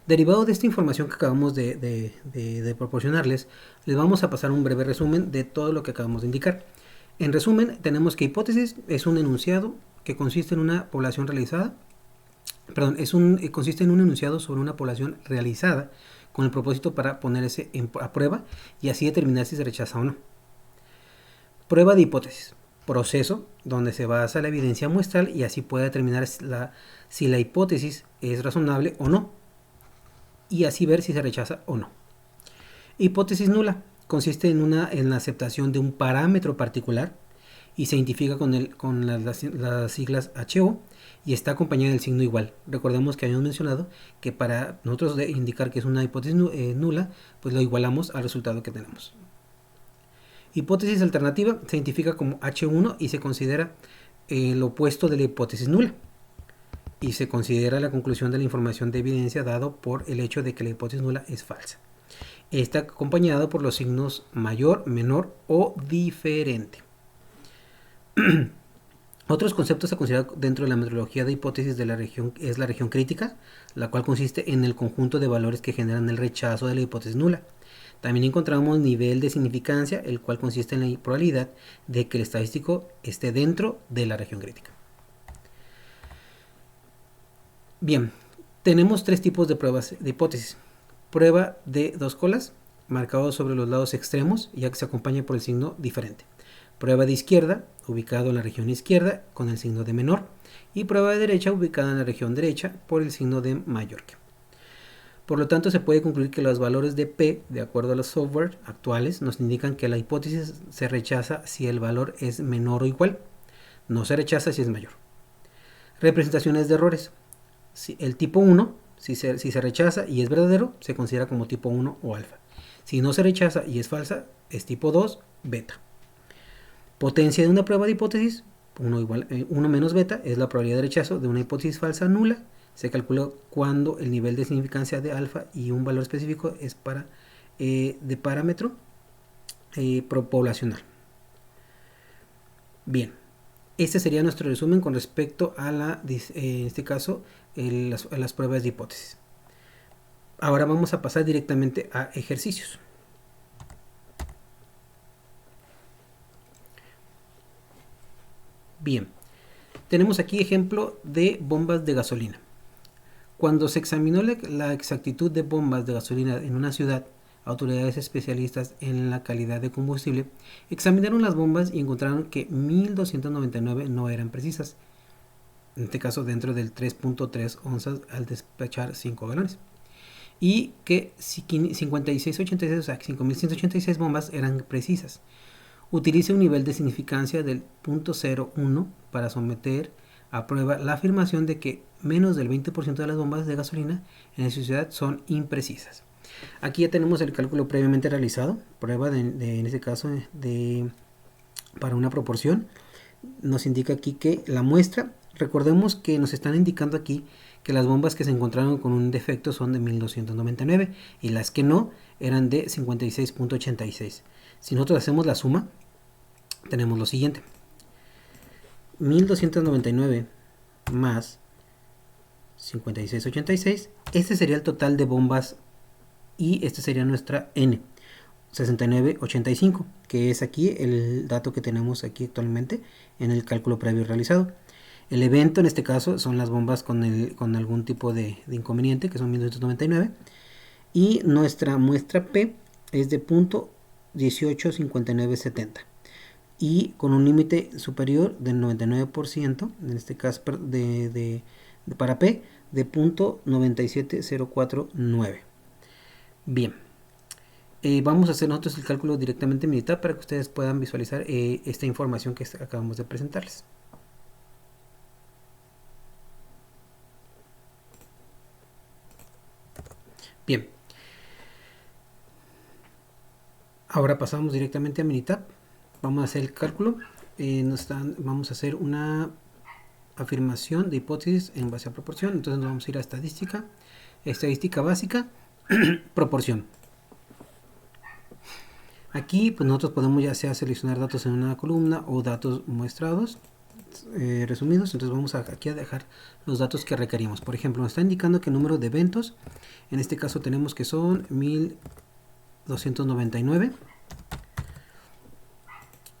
derivado de esta información que acabamos de proporcionarles, les vamos a pasar un breve resumen de todo lo que acabamos de indicar. En resumen, tenemos que hipótesis es un enunciado que consiste en una población realizada, consiste en un enunciado sobre una población realizada con el propósito para ponerse a prueba y así determinar si se rechaza o no. Prueba de hipótesis. Proceso donde se basa la evidencia muestral y así puede determinar si la hipótesis es razonable o no, y así ver si se rechaza o no. Hipótesis nula. Consiste en la aceptación de un parámetro particular y se identifica con las siglas HO y está acompañada del signo igual. Recordemos que habíamos mencionado que para nosotros indicar que es una hipótesis nula, pues lo igualamos al resultado que tenemos. Hipótesis alternativa se identifica como H1 y se considera el opuesto de la hipótesis nula. Y se considera la conclusión de la información de evidencia dado por el hecho de que la hipótesis nula es falsa. Está acompañado por los signos mayor, menor o diferente. Otros conceptos a considerar dentro de la metodología de hipótesis de la región es la región crítica, la cual consiste en el conjunto de valores que generan el rechazo de la hipótesis nula. También encontramos nivel de significancia, el cual consiste en la probabilidad de que el estadístico esté dentro de la región crítica. Bien, tenemos tres tipos de pruebas de hipótesis. Prueba de dos colas, marcado sobre los lados extremos, ya que se acompaña por el signo diferente. Prueba de izquierda, ubicado en la región izquierda, con el signo de menor. Y prueba de derecha, ubicada en la región derecha, por el signo de mayor. Por lo tanto, se puede concluir que los valores de P, de acuerdo a los software actuales, nos indican que la hipótesis se rechaza si el valor es menor o igual. No se rechaza si es mayor. Representaciones de errores. Si el tipo 1, si se rechaza y es verdadero, se considera como tipo 1 o alfa. Si no se rechaza y es falsa, es tipo 2, beta. Potencia de una prueba de hipótesis. 1 menos beta es la probabilidad de rechazo de una hipótesis falsa nula. Se calcula cuando el nivel de significancia de alfa y un valor específico es de parámetro poblacional. Bien, este sería nuestro resumen con respecto a en este caso, a las pruebas de hipótesis. Ahora vamos a pasar directamente a ejercicios. Bien, tenemos aquí ejemplo de bombas de gasolina. Cuando se examinó la exactitud de bombas de gasolina en una ciudad, autoridades especialistas en la calidad de combustible examinaron las bombas y encontraron que 1299 no eran precisas, en este caso dentro del 3.3 onzas al despachar 5 galones, y que 5686, o sea, 5186 bombas eran precisas. Utilice un nivel de significancia del 0.01 para someter a prueba la afirmación de que menos del 20% de las bombas de gasolina en la ciudad son imprecisas. Aquí ya tenemos el cálculo previamente realizado, prueba en este caso para una proporción. Nos indica aquí que la muestra, recordemos que nos están indicando aquí que las bombas que se encontraron con un defecto son de 1299 y las que no eran de 56.86. Si nosotros hacemos la suma, tenemos lo siguiente: 1299 más 5686, este sería el total de bombas y este sería nuestra N, 6985, que es aquí el dato que tenemos aquí actualmente en el cálculo previo realizado. El evento en este caso son las bombas con algún tipo de inconveniente, que son 1299, y nuestra muestra P es de .185970 y con un límite superior del 99%, en este caso para P, de .97049. Bien, vamos a hacer nosotros el cálculo directamente militar para que ustedes puedan visualizar esta información que acabamos de presentarles. Bien, ahora pasamos directamente a Minitab. Vamos a hacer el cálculo. Vamos a hacer una afirmación de hipótesis en base a proporción. Entonces nos vamos a ir a estadística básica, proporción. Aquí pues nosotros podemos ya sea seleccionar datos en una columna o datos muestrados, resumidos. Entonces vamos aquí a dejar los datos que requerimos. Por ejemplo, nos está indicando que el número de eventos, en este caso tenemos que son 1299.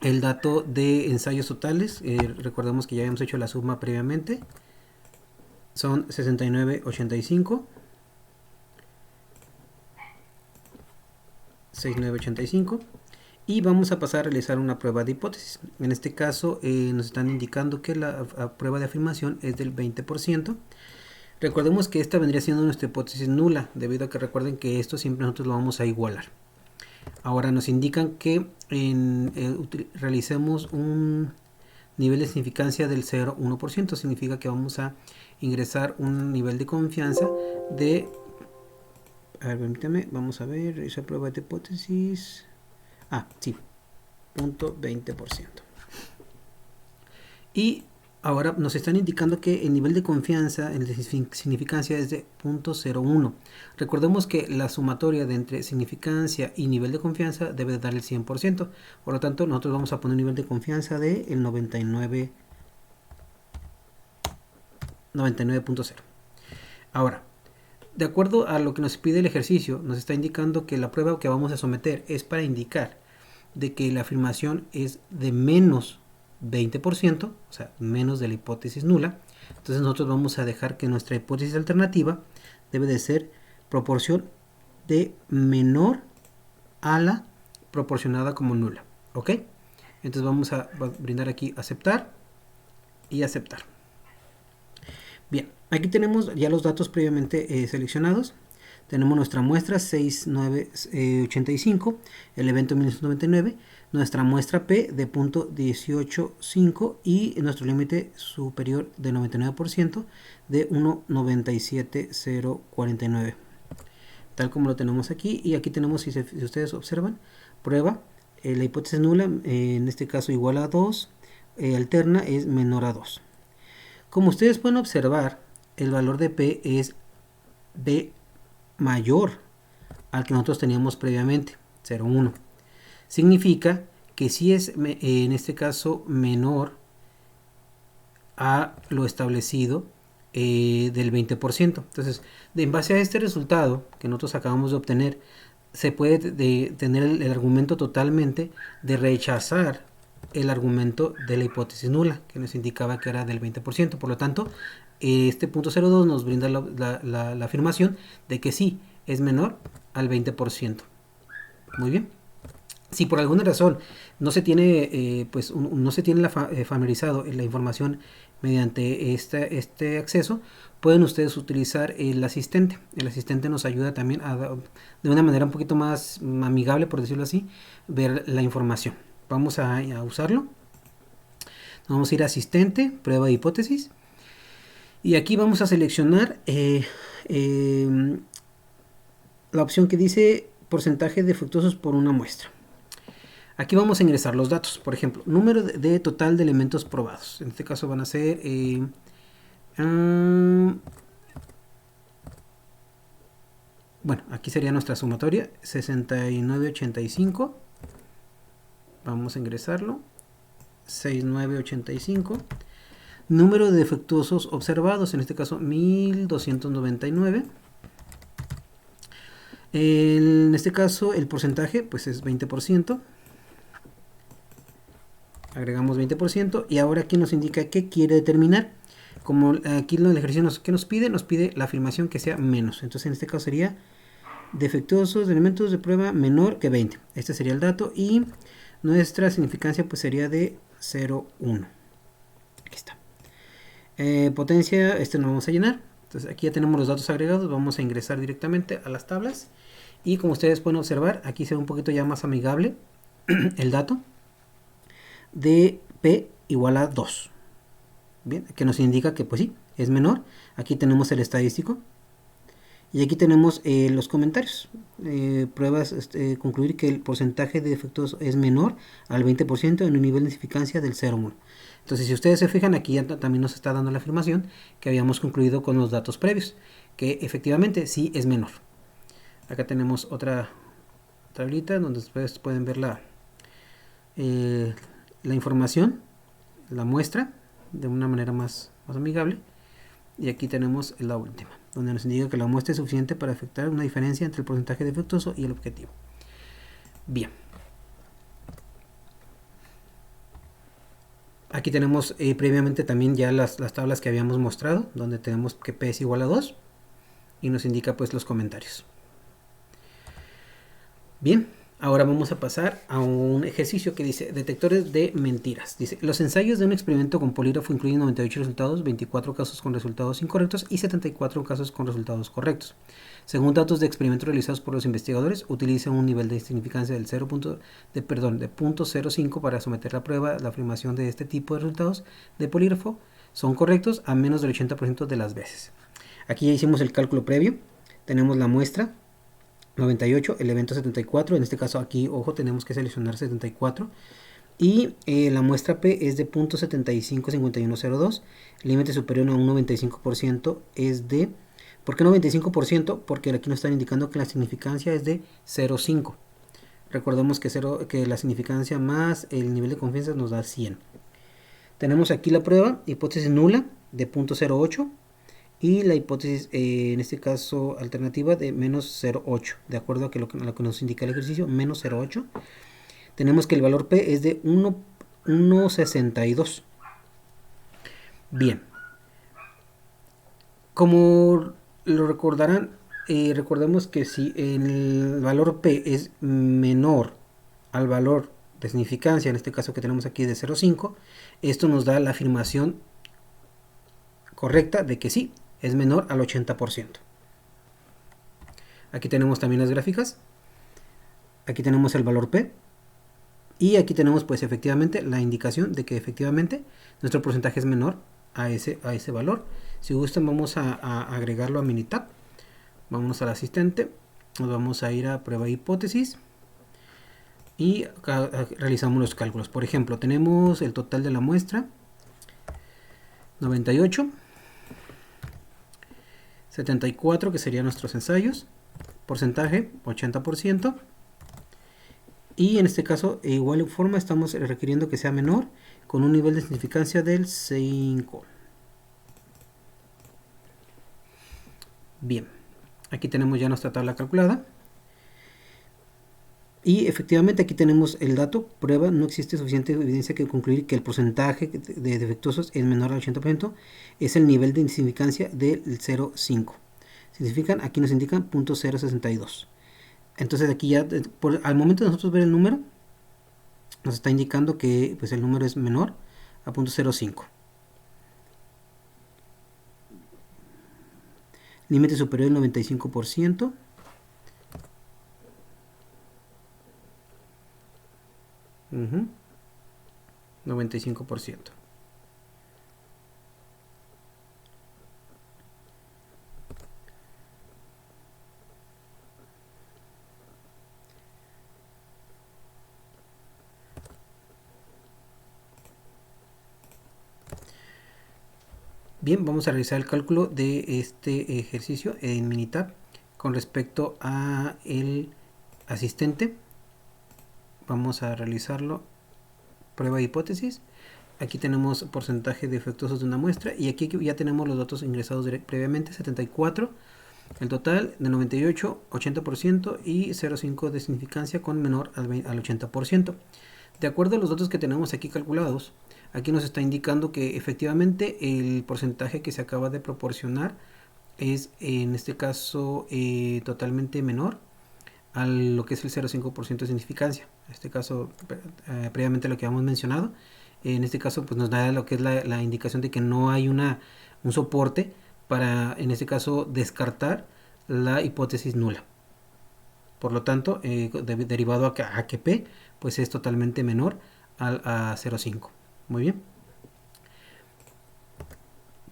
El dato de ensayos totales, recordemos que ya habíamos hecho la suma previamente, son 6985. 6985, y vamos a pasar a realizar una prueba de hipótesis. En este caso nos están indicando que la prueba de afirmación es del 20%. Recordemos que esta vendría siendo nuestra hipótesis nula, debido a que recuerden que esto siempre nosotros lo vamos a igualar. Ahora nos indican que realicemos un nivel de significancia del 0,1%. Significa que vamos a ingresar un nivel de confianza de... A ver, permítame, vamos a ver esa prueba de hipótesis. Sí, 0.20%. Y ahora nos están indicando que el nivel de confianza en la significancia es de 0.01. Recordemos que la sumatoria de entre significancia y nivel de confianza debe dar el 100%. Por lo tanto, nosotros vamos a poner un nivel de confianza de el 99.0. Ahora, de acuerdo a lo que nos pide el ejercicio, nos está indicando que la prueba que vamos a someter es para indicar de que la afirmación es de menos 20%, o sea, menos de la hipótesis nula. Entonces nosotros vamos a dejar que nuestra hipótesis alternativa debe de ser proporción de menor a la proporcionada como nula. ¿Ok? Entonces vamos a brindar aquí aceptar y aceptar. Bien, aquí tenemos ya los datos previamente seleccionados. Tenemos nuestra muestra 6985, el evento 1999, nuestra muestra P de .185 y nuestro límite superior de 99% de 1,97049. Tal como lo tenemos aquí. Y aquí tenemos, si ustedes observan, prueba, la hipótesis nula, en este caso igual a 2, alterna es menor a 2. Como ustedes pueden observar, el valor de P es B mayor al que nosotros teníamos previamente, 0,1. Significa que si es en este caso menor a lo establecido del 20%. Entonces, en base a este resultado que nosotros acabamos de obtener, se puede tener el argumento totalmente de rechazar el argumento de la hipótesis nula, que nos indicaba que era del 20%. Por lo tanto, este punto 0,2 nos brinda la afirmación de que sí es menor al 20%. Muy bien. Si por alguna razón no se tiene, no se tiene familiarizado la información mediante este acceso, pueden ustedes utilizar el asistente. El asistente nos ayuda también de una manera un poquito más amigable, por decirlo así, ver la información. Vamos a usarlo. Vamos a ir a asistente, prueba de hipótesis. Y aquí vamos a seleccionar la opción que dice porcentaje defectuosos por una muestra. Aquí vamos a ingresar los datos. Por ejemplo, número de total de elementos probados. En este caso van a ser bueno, aquí sería nuestra sumatoria 6985. Vamos a ingresarlo. 6985. Número de defectuosos observados, en este caso 1299. En este caso el porcentaje pues es 20%. Agregamos 20% y ahora aquí nos indica que quiere determinar. Como aquí el ejercicio que nos pide la afirmación que sea menos. Entonces en este caso sería defectuosos de elementos de prueba menor que 20. Este sería el dato y nuestra significancia pues sería de 0,1. Aquí está. Potencia, este no vamos a llenar. Entonces aquí ya tenemos los datos agregados. Vamos a ingresar directamente a las tablas. Y como ustedes pueden observar, aquí se ve un poquito ya más amigable el dato de P igual a 2. Bien, que nos indica que pues sí, es menor. Aquí tenemos el estadístico. Y aquí tenemos los comentarios. Pruebas, concluir que el porcentaje de defectos es menor al 20% en un nivel de significancia del 0,1. Entonces, si ustedes se fijan, aquí ya también nos está dando la afirmación que habíamos concluido con los datos previos, que efectivamente sí es menor. Acá tenemos otra tablita donde ustedes pueden ver la información, la muestra, de una manera más amigable. Y aquí tenemos la última, donde nos indica que la muestra es suficiente para afectar una diferencia entre el porcentaje defectuoso y el objetivo. Bien. Aquí tenemos previamente también ya las tablas que habíamos mostrado, donde tenemos que P es igual a 2 y nos indica pues los comentarios. Bien, ahora vamos a pasar a un ejercicio que dice detectores de mentiras. Dice, los ensayos de un experimento con polígrafo incluyen 98 resultados, 24 casos con resultados incorrectos y 74 casos con resultados correctos. Según datos de experimentos realizados por los investigadores, utilizan un nivel de significancia del 0.05 para someter la prueba. La afirmación de este tipo de resultados de polígrafo son correctos a menos del 80% de las veces. Aquí ya hicimos el cálculo previo. Tenemos la muestra 98, el evento 74, en este caso aquí, ojo, tenemos que seleccionar 74 y la muestra P es de 0.755102, el límite superior a un 95% es de, ¿por qué 95%? Porque aquí nos están indicando que la significancia es de 0,5. Recordemos que la significancia más el nivel de confianza nos da 100. Tenemos aquí la prueba, hipótesis nula de 0.08. Y la hipótesis, en este caso, alternativa de menos 0,8, de acuerdo a lo que nos indica el ejercicio, menos 0,8. Tenemos que el valor P es de 1,62. Bien. Como lo recordarán, recordemos que si el valor P es menor al valor de significancia, en este caso que tenemos aquí de 0,5, esto nos da la afirmación correcta de que sí, es menor al 80%. Aquí tenemos también las gráficas. Aquí tenemos el valor P. Y aquí tenemos pues efectivamente la indicación de que efectivamente nuestro porcentaje es menor a ese valor. Si gustan vamos a agregarlo a Minitab. Vámonos al asistente. Nos vamos a ir a prueba de hipótesis. y realizamos los cálculos. Por ejemplo, tenemos el total de la muestra 98, 74 que serían nuestros ensayos, porcentaje 80%, y en este caso de igual forma estamos requiriendo que sea menor con un nivel de significancia del 5. Bien, aquí tenemos ya nuestra tabla calculada. Y efectivamente aquí tenemos el dato, prueba, no existe suficiente evidencia que concluir que el porcentaje de defectuosos es menor al 80%, es el nivel de insignificancia del 0,5. Significan, aquí nos indican 0.062. Entonces aquí ya, al momento de nosotros ver el número, nos está indicando que pues, el número es menor a 0.05. Límite superior al 95%. Uh-huh. 95%. Bien, vamos a realizar el cálculo de este ejercicio en Minitab con respecto a el asistente. Vamos a realizarlo, prueba de hipótesis. Aquí tenemos porcentaje de defectuosos de una muestra y aquí ya tenemos los datos ingresados previamente, 74, el total de 98, 80% y 0,5 de significancia con menor al 80%. De acuerdo a los datos que tenemos aquí calculados, aquí nos está indicando que efectivamente el porcentaje que se acaba de proporcionar es en este caso totalmente menor a lo que es el 0,5% de significancia. En este caso, previamente lo que habíamos mencionado, en este caso pues nos da lo que es la indicación de que no hay un soporte para, en este caso, descartar la hipótesis nula. Por lo tanto, derivado a que P pues es totalmente menor a 0,5. Muy bien.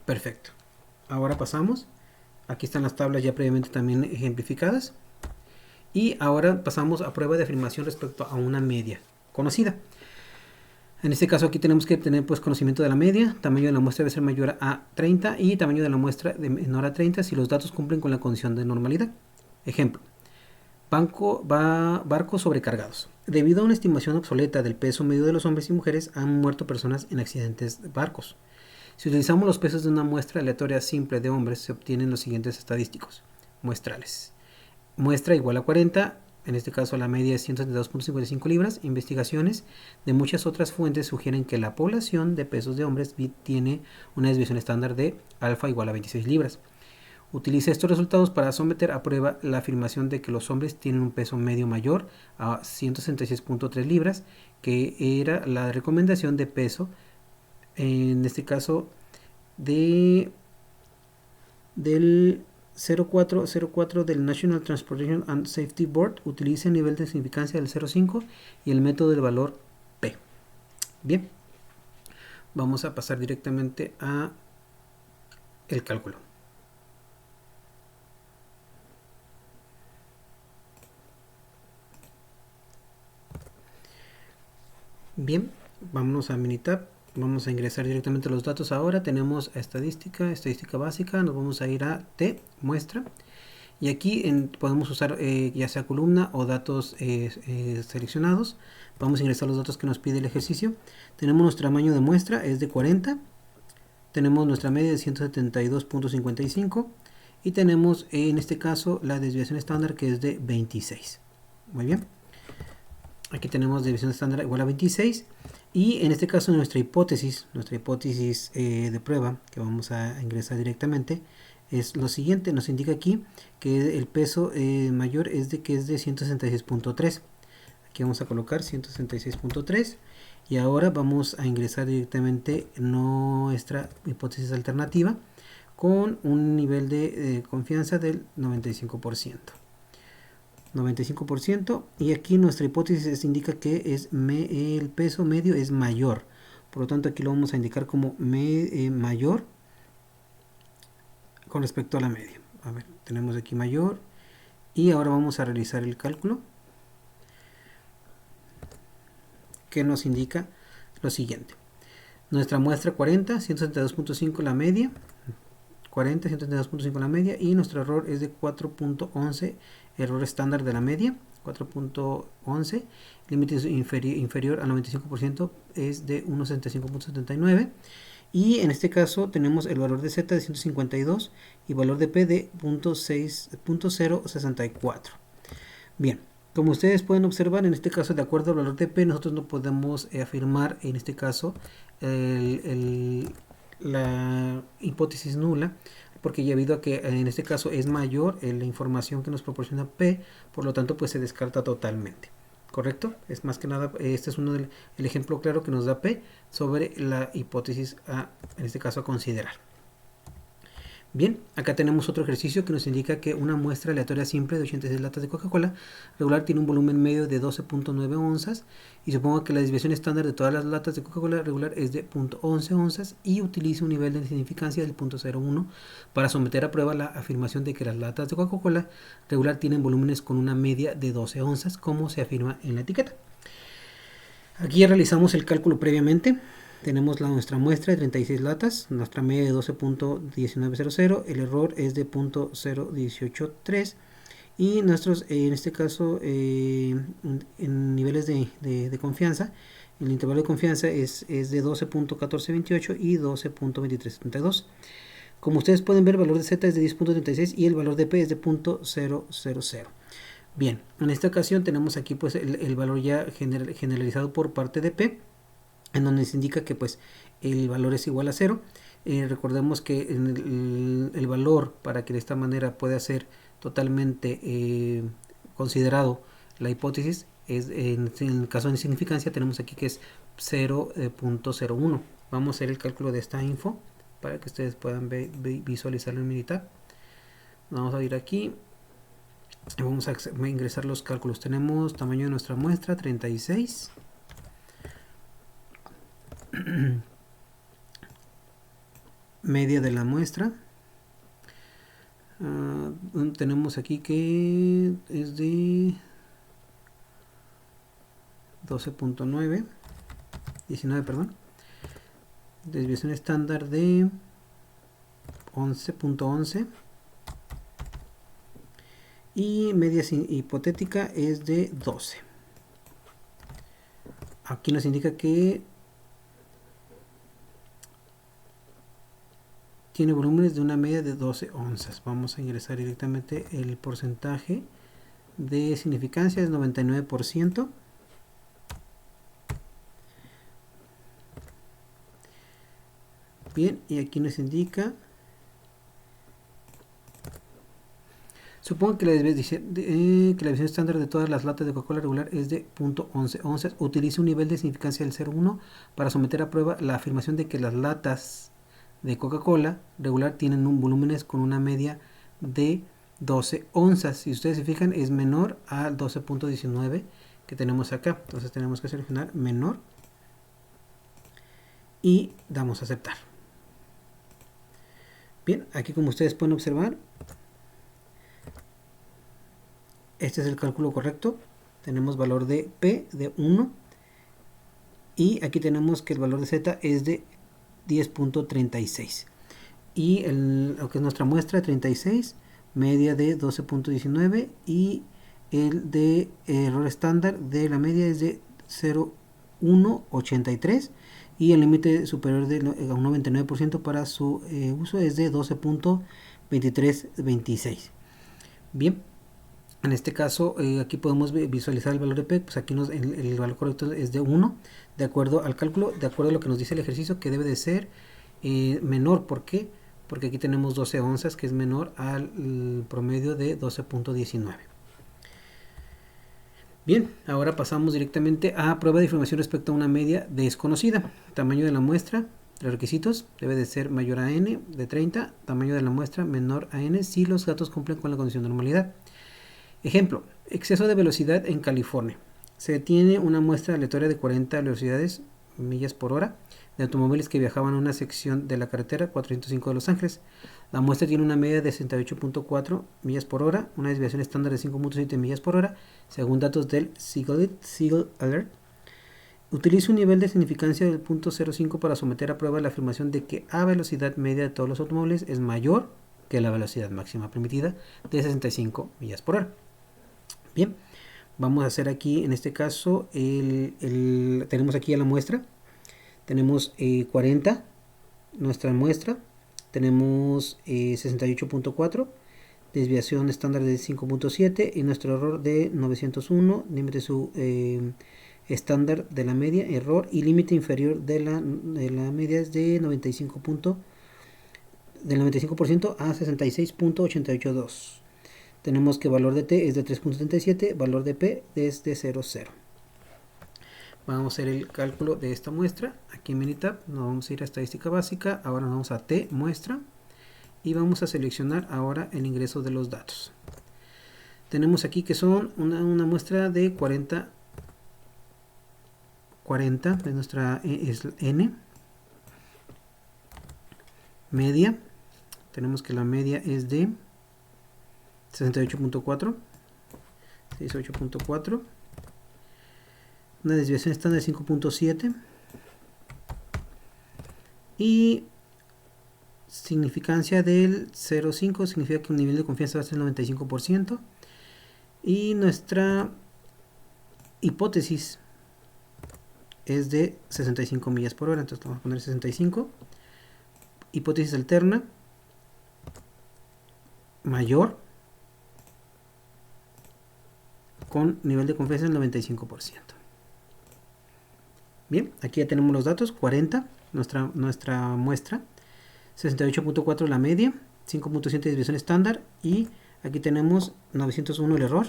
Perfecto. Ahora pasamos. Aquí están las tablas ya previamente también ejemplificadas. Y ahora pasamos a prueba de afirmación respecto a una media conocida. En este caso aquí tenemos que tener pues conocimiento de la media, tamaño de la muestra debe ser mayor a 30 y tamaño de la muestra de menor a 30 si los datos cumplen con la condición de normalidad. Ejemplo, barcos sobrecargados. Debido a una estimación obsoleta del peso medio de los hombres y mujeres, han muerto personas en accidentes de barcos. Si utilizamos los pesos de una muestra aleatoria simple de hombres, se obtienen los siguientes estadísticos muestrales. Muestra igual a 40, en este caso la media es 172.55 libras. Investigaciones de muchas otras fuentes sugieren que la población de pesos de hombres tiene una desviación estándar de alfa igual a 26 libras. Utilice estos resultados para someter a prueba la afirmación de que los hombres tienen un peso medio mayor a 166.3 libras, que era la recomendación de peso, en este caso del 0404 del National Transportation and Safety Board. Utilice el nivel de significancia del 0,5 y el método del valor P. Bien, vamos a pasar directamente a el cálculo. Bien, vámonos a Minitab. Vamos a ingresar directamente los datos ahora. Tenemos estadística básica. Nos vamos a ir a T, muestra. Y aquí podemos usar ya sea columna o datos seleccionados. Vamos a ingresar los datos que nos pide el ejercicio. Tenemos nuestro tamaño de muestra, es de 40. Tenemos nuestra media de 172.55. Y tenemos en este caso la desviación estándar que es de 26. Muy bien. Aquí tenemos desviación estándar igual a 26. Y en este caso nuestra hipótesis de prueba que vamos a ingresar directamente es lo siguiente. Nos indica aquí que el peso mayor es de 166.3. Aquí vamos a colocar 166.3 y ahora vamos a ingresar directamente nuestra hipótesis alternativa con un nivel de confianza del 95%. 95%, y aquí nuestra hipótesis indica que el peso medio es mayor, por lo tanto aquí lo vamos a indicar como mayor con respecto a la media. A ver, tenemos aquí mayor y ahora vamos a realizar el cálculo. que nos indica lo siguiente. Nuestra muestra 40, 172.5 la media, 40, 172.5 la media, y nuestro error es de 4.11, error estándar de la media, 4.11, límite inferior al 95% es de 1.65.79, y en este caso tenemos el valor de Z de 152 y valor de P de 0.64. Bien, como ustedes pueden observar, en este caso, de acuerdo al valor de P, nosotros no podemos afirmar, en este caso, la hipótesis nula, porque ya debido a que en este caso es mayor la información que nos proporciona P, por lo tanto pues se descarta totalmente. ¿Correcto? Es más que nada, este es el ejemplo claro que nos da P sobre la hipótesis en este caso a considerar. Bien, acá tenemos otro ejercicio que nos indica que una muestra aleatoria simple de 86 latas de Coca-Cola regular tiene un volumen medio de 12.9 onzas, y supongo que la desviación estándar de todas las latas de Coca-Cola regular es de 0.11 onzas y utiliza un nivel de significancia del 0.01 para someter a prueba la afirmación de que las latas de Coca-Cola regular tienen volúmenes con una media de 12 onzas, como se afirma en la etiqueta. Aquí ya realizamos el cálculo previamente. Tenemos nuestra muestra de 36 latas, nuestra media de 12.1900, el error es de 0.0183 y nuestros, en este caso, en niveles de confianza, el intervalo de confianza es de 12.1428 y 12.2332. Como ustedes pueden ver, el valor de Z es de 10.36 y el valor de P es de 0.000. Bien, en esta ocasión tenemos aquí pues el valor ya generalizado por parte de P, en donde se indica que pues el valor es igual a 0. Recordemos que el valor, para que de esta manera pueda ser totalmente considerado la hipótesis, es en el caso de insignificancia tenemos aquí que es 0.01. Vamos a hacer el cálculo de esta info para que ustedes puedan visualizarlo en Minitab. Vamos a ir aquí y vamos a ingresar los cálculos. Tenemos tamaño de nuestra muestra 36. Media de la muestra, tenemos aquí que es de 12.9, 19, perdón, desviación estándar de 11.11 y media hipotética es de 12. Aquí nos indica que tiene volúmenes de una media de 12 onzas. Vamos a ingresar directamente el porcentaje de significancia, es 99%. Bien, y aquí nos indica, supongo que la desviación estándar de todas las latas de Coca-Cola regular es de 0.11 onzas. Utiliza un nivel de significancia del 0.1 para someter a prueba la afirmación de que las latas de Coca-Cola regular tienen volúmenes con una media de 12 onzas. Si ustedes se fijan, es menor al 12.19 que tenemos acá. Entonces tenemos que seleccionar menor y damos a aceptar. Bien, aquí como ustedes pueden observar, este es el cálculo correcto. Tenemos valor de P de 1 y aquí tenemos que el valor de Z es de 10.36 y lo que es nuestra muestra 36, media de 12.19 y el de error estándar de la media es de 0.183 y el límite superior de a un 99% para su uso es de 12.2326. Bien, en este caso aquí podemos visualizar el valor de P, pues aquí el valor correcto es de 1, de acuerdo al cálculo, de acuerdo a lo que nos dice el ejercicio, que debe de ser menor. ¿Por qué? Porque aquí tenemos 12 onzas, que es menor al promedio de 12.19. Bien, ahora pasamos directamente a prueba de información respecto a una media desconocida. Tamaño de la muestra, los requisitos, debe de ser mayor a n de 30, tamaño de la muestra menor a n si los datos cumplen con la condición de normalidad. Ejemplo, exceso de velocidad en California. Se tiene una muestra aleatoria de 40 velocidades, millas por hora, de automóviles que viajaban a una sección de la carretera 405 de Los Ángeles. La muestra tiene una media de 68.4 millas por hora, una desviación estándar de 5.7 millas por hora, según datos del Signal Alert. Utilice un nivel de significancia del 0.05 para someter a prueba la afirmación de que a velocidad media de todos los automóviles es mayor que la velocidad máxima permitida de 65 millas por hora. Bien, vamos a hacer aquí, en este caso, tenemos aquí a la muestra. Tenemos 40, nuestra muestra. Tenemos 68.4, desviación estándar de 5.7 y nuestro error de 901, límite su estándar de la media, error, y límite inferior de la media es de 95%, del 95% a 66.882. Tenemos que valor de t es de 3.77, valor de p es de 0,0. Vamos a hacer el cálculo de esta muestra. Aquí en Minitab nos vamos a ir a estadística básica. Ahora nos vamos a T muestra y vamos a seleccionar ahora el ingreso de los datos. Tenemos aquí que son una muestra de 40 de nuestra es n media. Tenemos que la media es de 68.4, una desviación estándar de 5.7 y significancia del 0.5 significa que el nivel de confianza va a ser el 95%, y nuestra hipótesis es de 65 millas por hora, entonces vamos a poner 65. Hipótesis alterna mayor con nivel de confianza del 95%. Bien, aquí ya tenemos los datos. 40, nuestra muestra, 68.4 la media, 5.7 desviación estándar, y aquí tenemos 901 el error,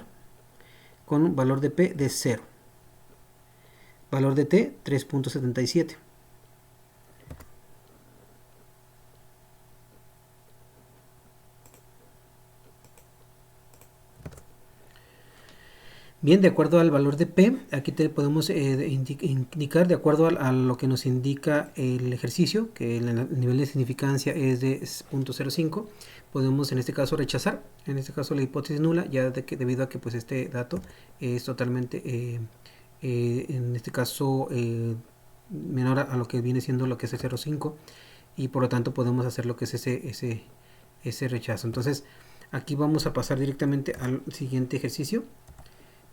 con valor de P de 0. Valor de T, 3.77. Bien, de acuerdo al valor de P, aquí te podemos indicar, de acuerdo a lo que nos indica el ejercicio, que el nivel de significancia es de 0.05, podemos en este caso rechazar, en este caso la hipótesis nula, ya debido a que pues este dato es totalmente, en este caso, menor a lo que viene siendo lo que es el 0.5, y por lo tanto podemos hacer lo que es ese rechazo. Entonces aquí vamos a pasar directamente al siguiente ejercicio,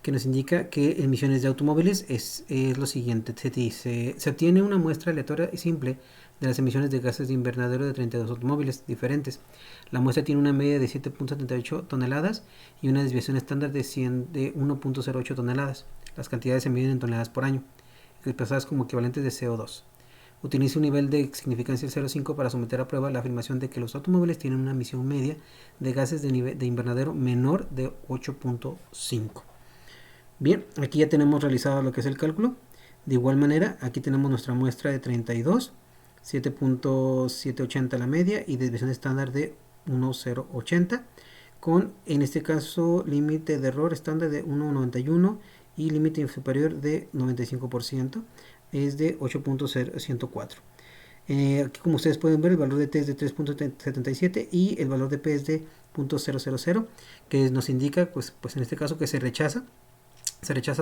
que nos indica que emisiones de automóviles es lo siguiente. Se obtiene una muestra aleatoria y simple de las emisiones de gases de invernadero de 32 automóviles diferentes. La muestra tiene una media de 7.78 toneladas y una desviación estándar de 1.08 toneladas. Las cantidades se miden en toneladas por año, expresadas como equivalentes de CO2. Utiliza un nivel de significancia del 0.5 para someter a prueba la afirmación de que los automóviles tienen una emisión media de gases de invernadero menor de 8.5. Bien, aquí ya tenemos realizado lo que es el cálculo. De igual manera, aquí tenemos nuestra muestra de 32, 7.780 la media y desviación estándar de 1.080, con en este caso límite de error estándar de 1.91 y límite superior de 95% es de 8.104. Aquí, como ustedes pueden ver, el valor de T es de 3.77 y el valor de P es de 0.000, que nos indica pues en este caso que se rechaza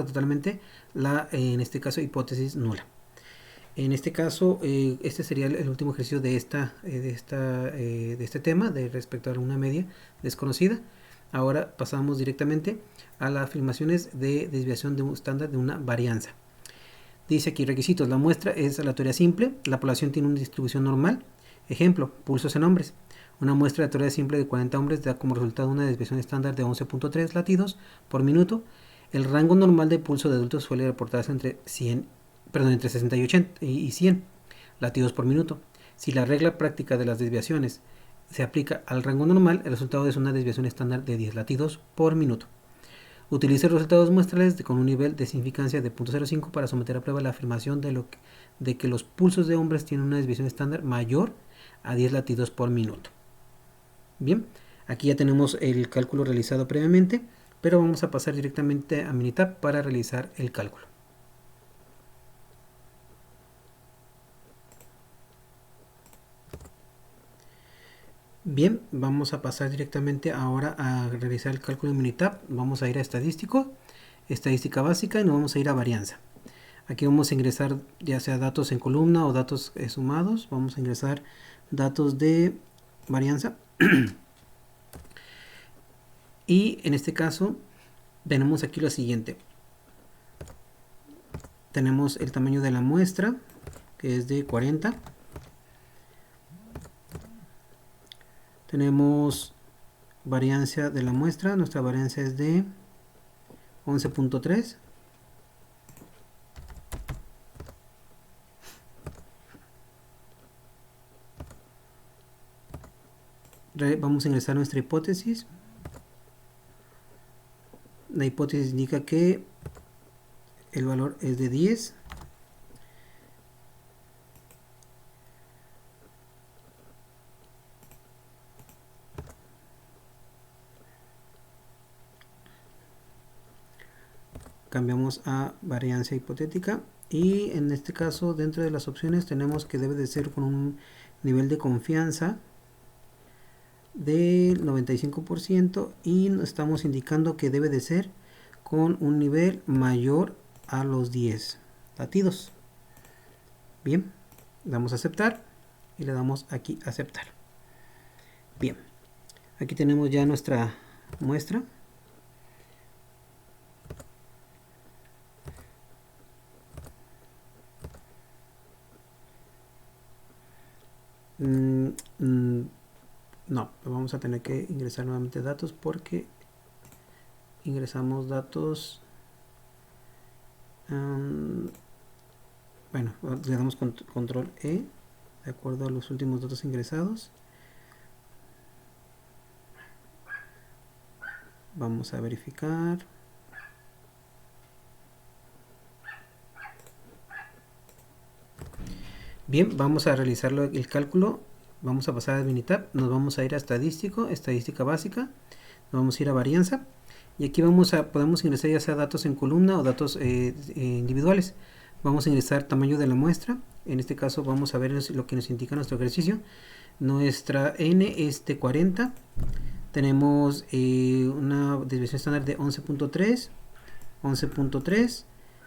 totalmente en este caso, hipótesis nula. En este caso, este sería el último ejercicio de este tema respecto a una media desconocida. Ahora pasamos directamente a las afirmaciones de desviación de un estándar de una varianza. Dice aquí requisitos: la muestra es aleatoria simple, la población tiene una distribución normal. Ejemplo, pulsos en hombres. Una muestra aleatoria simple de 40 hombres da como resultado una desviación estándar de 11.3 latidos por minuto. El rango normal de pulso de adultos suele reportarse entre 60 y 100 latidos por minuto. Si la regla práctica de las desviaciones se aplica al rango normal, el resultado es una desviación estándar de 10 latidos por minuto. Utilice resultados muestrales con un nivel de significancia de 0.05 para someter a prueba la afirmación de que los pulsos de hombres tienen una desviación estándar mayor a 10 latidos por minuto. Bien, aquí ya tenemos el cálculo realizado previamente, pero vamos a pasar directamente a Minitab para realizar el cálculo. Bien, vamos a pasar directamente ahora a realizar el cálculo en Minitab. Vamos a ir a estadística básica, y nos vamos a ir a varianza. Aquí vamos a ingresar ya sea datos en columna o datos sumados. Vamos a ingresar datos de varianza. Y en este caso tenemos aquí lo siguiente. Tenemos el tamaño de la muestra, que es de 40. Tenemos varianza de la muestra. Nuestra varianza es de 11.3. Vamos a ingresar nuestra hipótesis. La hipótesis indica que el valor es de 10. Cambiamos a varianza hipotética y en este caso dentro de las opciones tenemos que debe de ser con un nivel de confianza del 95% y estamos indicando que debe de ser con un nivel mayor a los 10 latidos. Bien, damos a aceptar y le damos aquí aceptar. Bien, aquí tenemos ya nuestra muestra. No, vamos a tener que ingresar nuevamente datos porque ingresamos datos. Bueno, le damos control E de acuerdo a los últimos datos ingresados. Vamos a verificar. Bien, vamos a realizar el cálculo. Vamos a pasar a Adminitab. Nos vamos a ir a estadístico, estadística básica. Nos vamos a ir a varianza. Y aquí podemos ingresar ya sea datos en columna o datos individuales. Vamos a ingresar tamaño de la muestra. En este caso vamos a ver lo que nos indica nuestro ejercicio. Nuestra N es de 40. Tenemos una desviación estándar de 11.3. 11.3.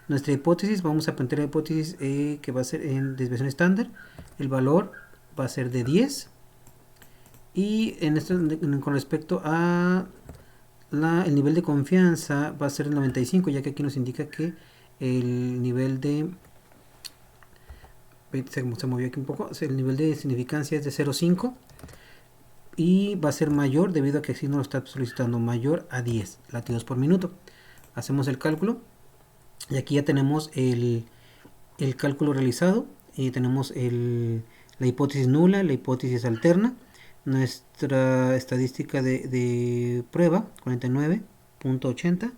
Nuestra hipótesis, vamos a plantear la hipótesis que va a ser en desviación estándar. El valor va a ser de 10. Y en esto, con respecto a el nivel de confianza, va a ser el 95, ya que aquí nos indica que el nivel de... Se movió aquí un poco. El nivel de significancia es de 0.5. Y va a ser mayor, debido a que así nos lo está solicitando, mayor a 10 latidos por minuto. Hacemos el cálculo. Y aquí ya tenemos el cálculo realizado. Y tenemos la hipótesis nula, la hipótesis alterna. Nuestra estadística de prueba, 49.80.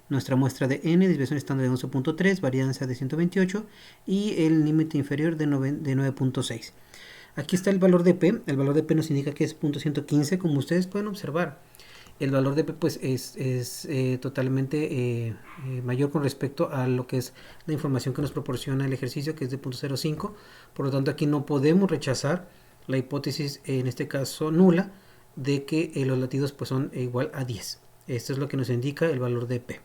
Nuestra muestra de N, desviación estándar de 11.3, varianza de 128. Y el límite inferior de 9.6. Aquí está el valor de P. El valor de P nos indica que es 0.115. Como ustedes pueden observar, el valor de P pues es totalmente mayor con respecto a lo que es la información que nos proporciona el ejercicio, que es de 0.05. Por lo tanto, aquí no podemos rechazar la hipótesis, en este caso nula, de que los latidos pues son igual a 10. Esto es lo que nos indica el valor de P.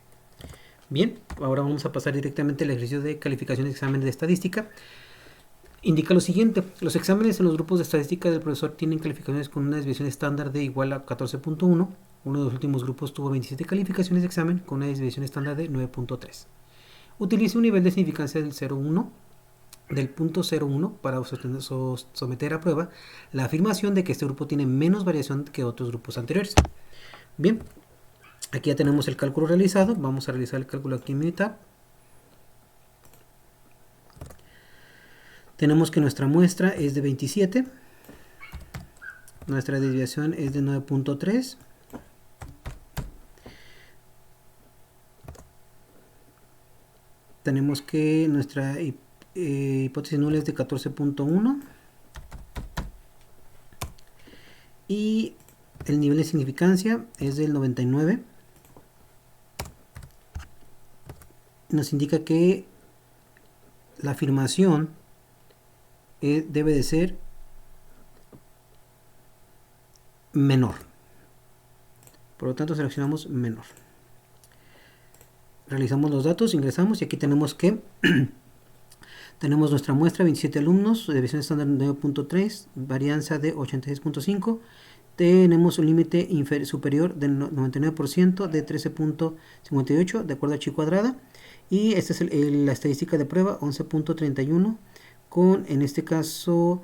Bien, ahora vamos a pasar directamente al ejercicio de calificación de examen de estadística. Indica lo siguiente: los exámenes en los grupos de estadística del profesor tienen calificaciones con una desviación estándar de igual a 14.1. Uno de los últimos grupos tuvo 27 calificaciones de examen con una desviación estándar de 9.3. Utilice un nivel de significancia del 0.1 del punto 0.1 para someter a prueba la afirmación de que este grupo tiene menos variación que otros grupos anteriores. Bien, aquí ya tenemos el cálculo realizado. Vamos a realizar el cálculo aquí en Minitab. Tenemos que nuestra muestra es de 27. Nuestra desviación es de 9.3. Tenemos que nuestra hipótesis nula es de 14.1. Y el nivel de significancia es del 99. Nos indica que la afirmación debe de ser menor. Por lo tanto, seleccionamos menor. Realizamos los datos, ingresamos y aquí tenemos que Tenemos nuestra muestra, 27 alumnos, desviación estándar 9.3, varianza de 86.5. Tenemos un límite superior del 99% de 13.58 de acuerdo a chi cuadrada. Y esta es la estadística de prueba, 11.31, con en este caso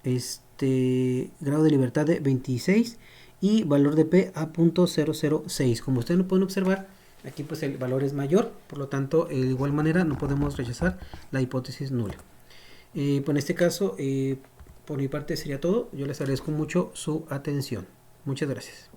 grado de libertad de 26 y valor de P a 0.006. Como ustedes lo pueden observar, aquí pues el valor es mayor, por lo tanto de igual manera no podemos rechazar la hipótesis nula. Pues en este caso, por mi parte sería todo. Yo les agradezco mucho su atención. Muchas gracias.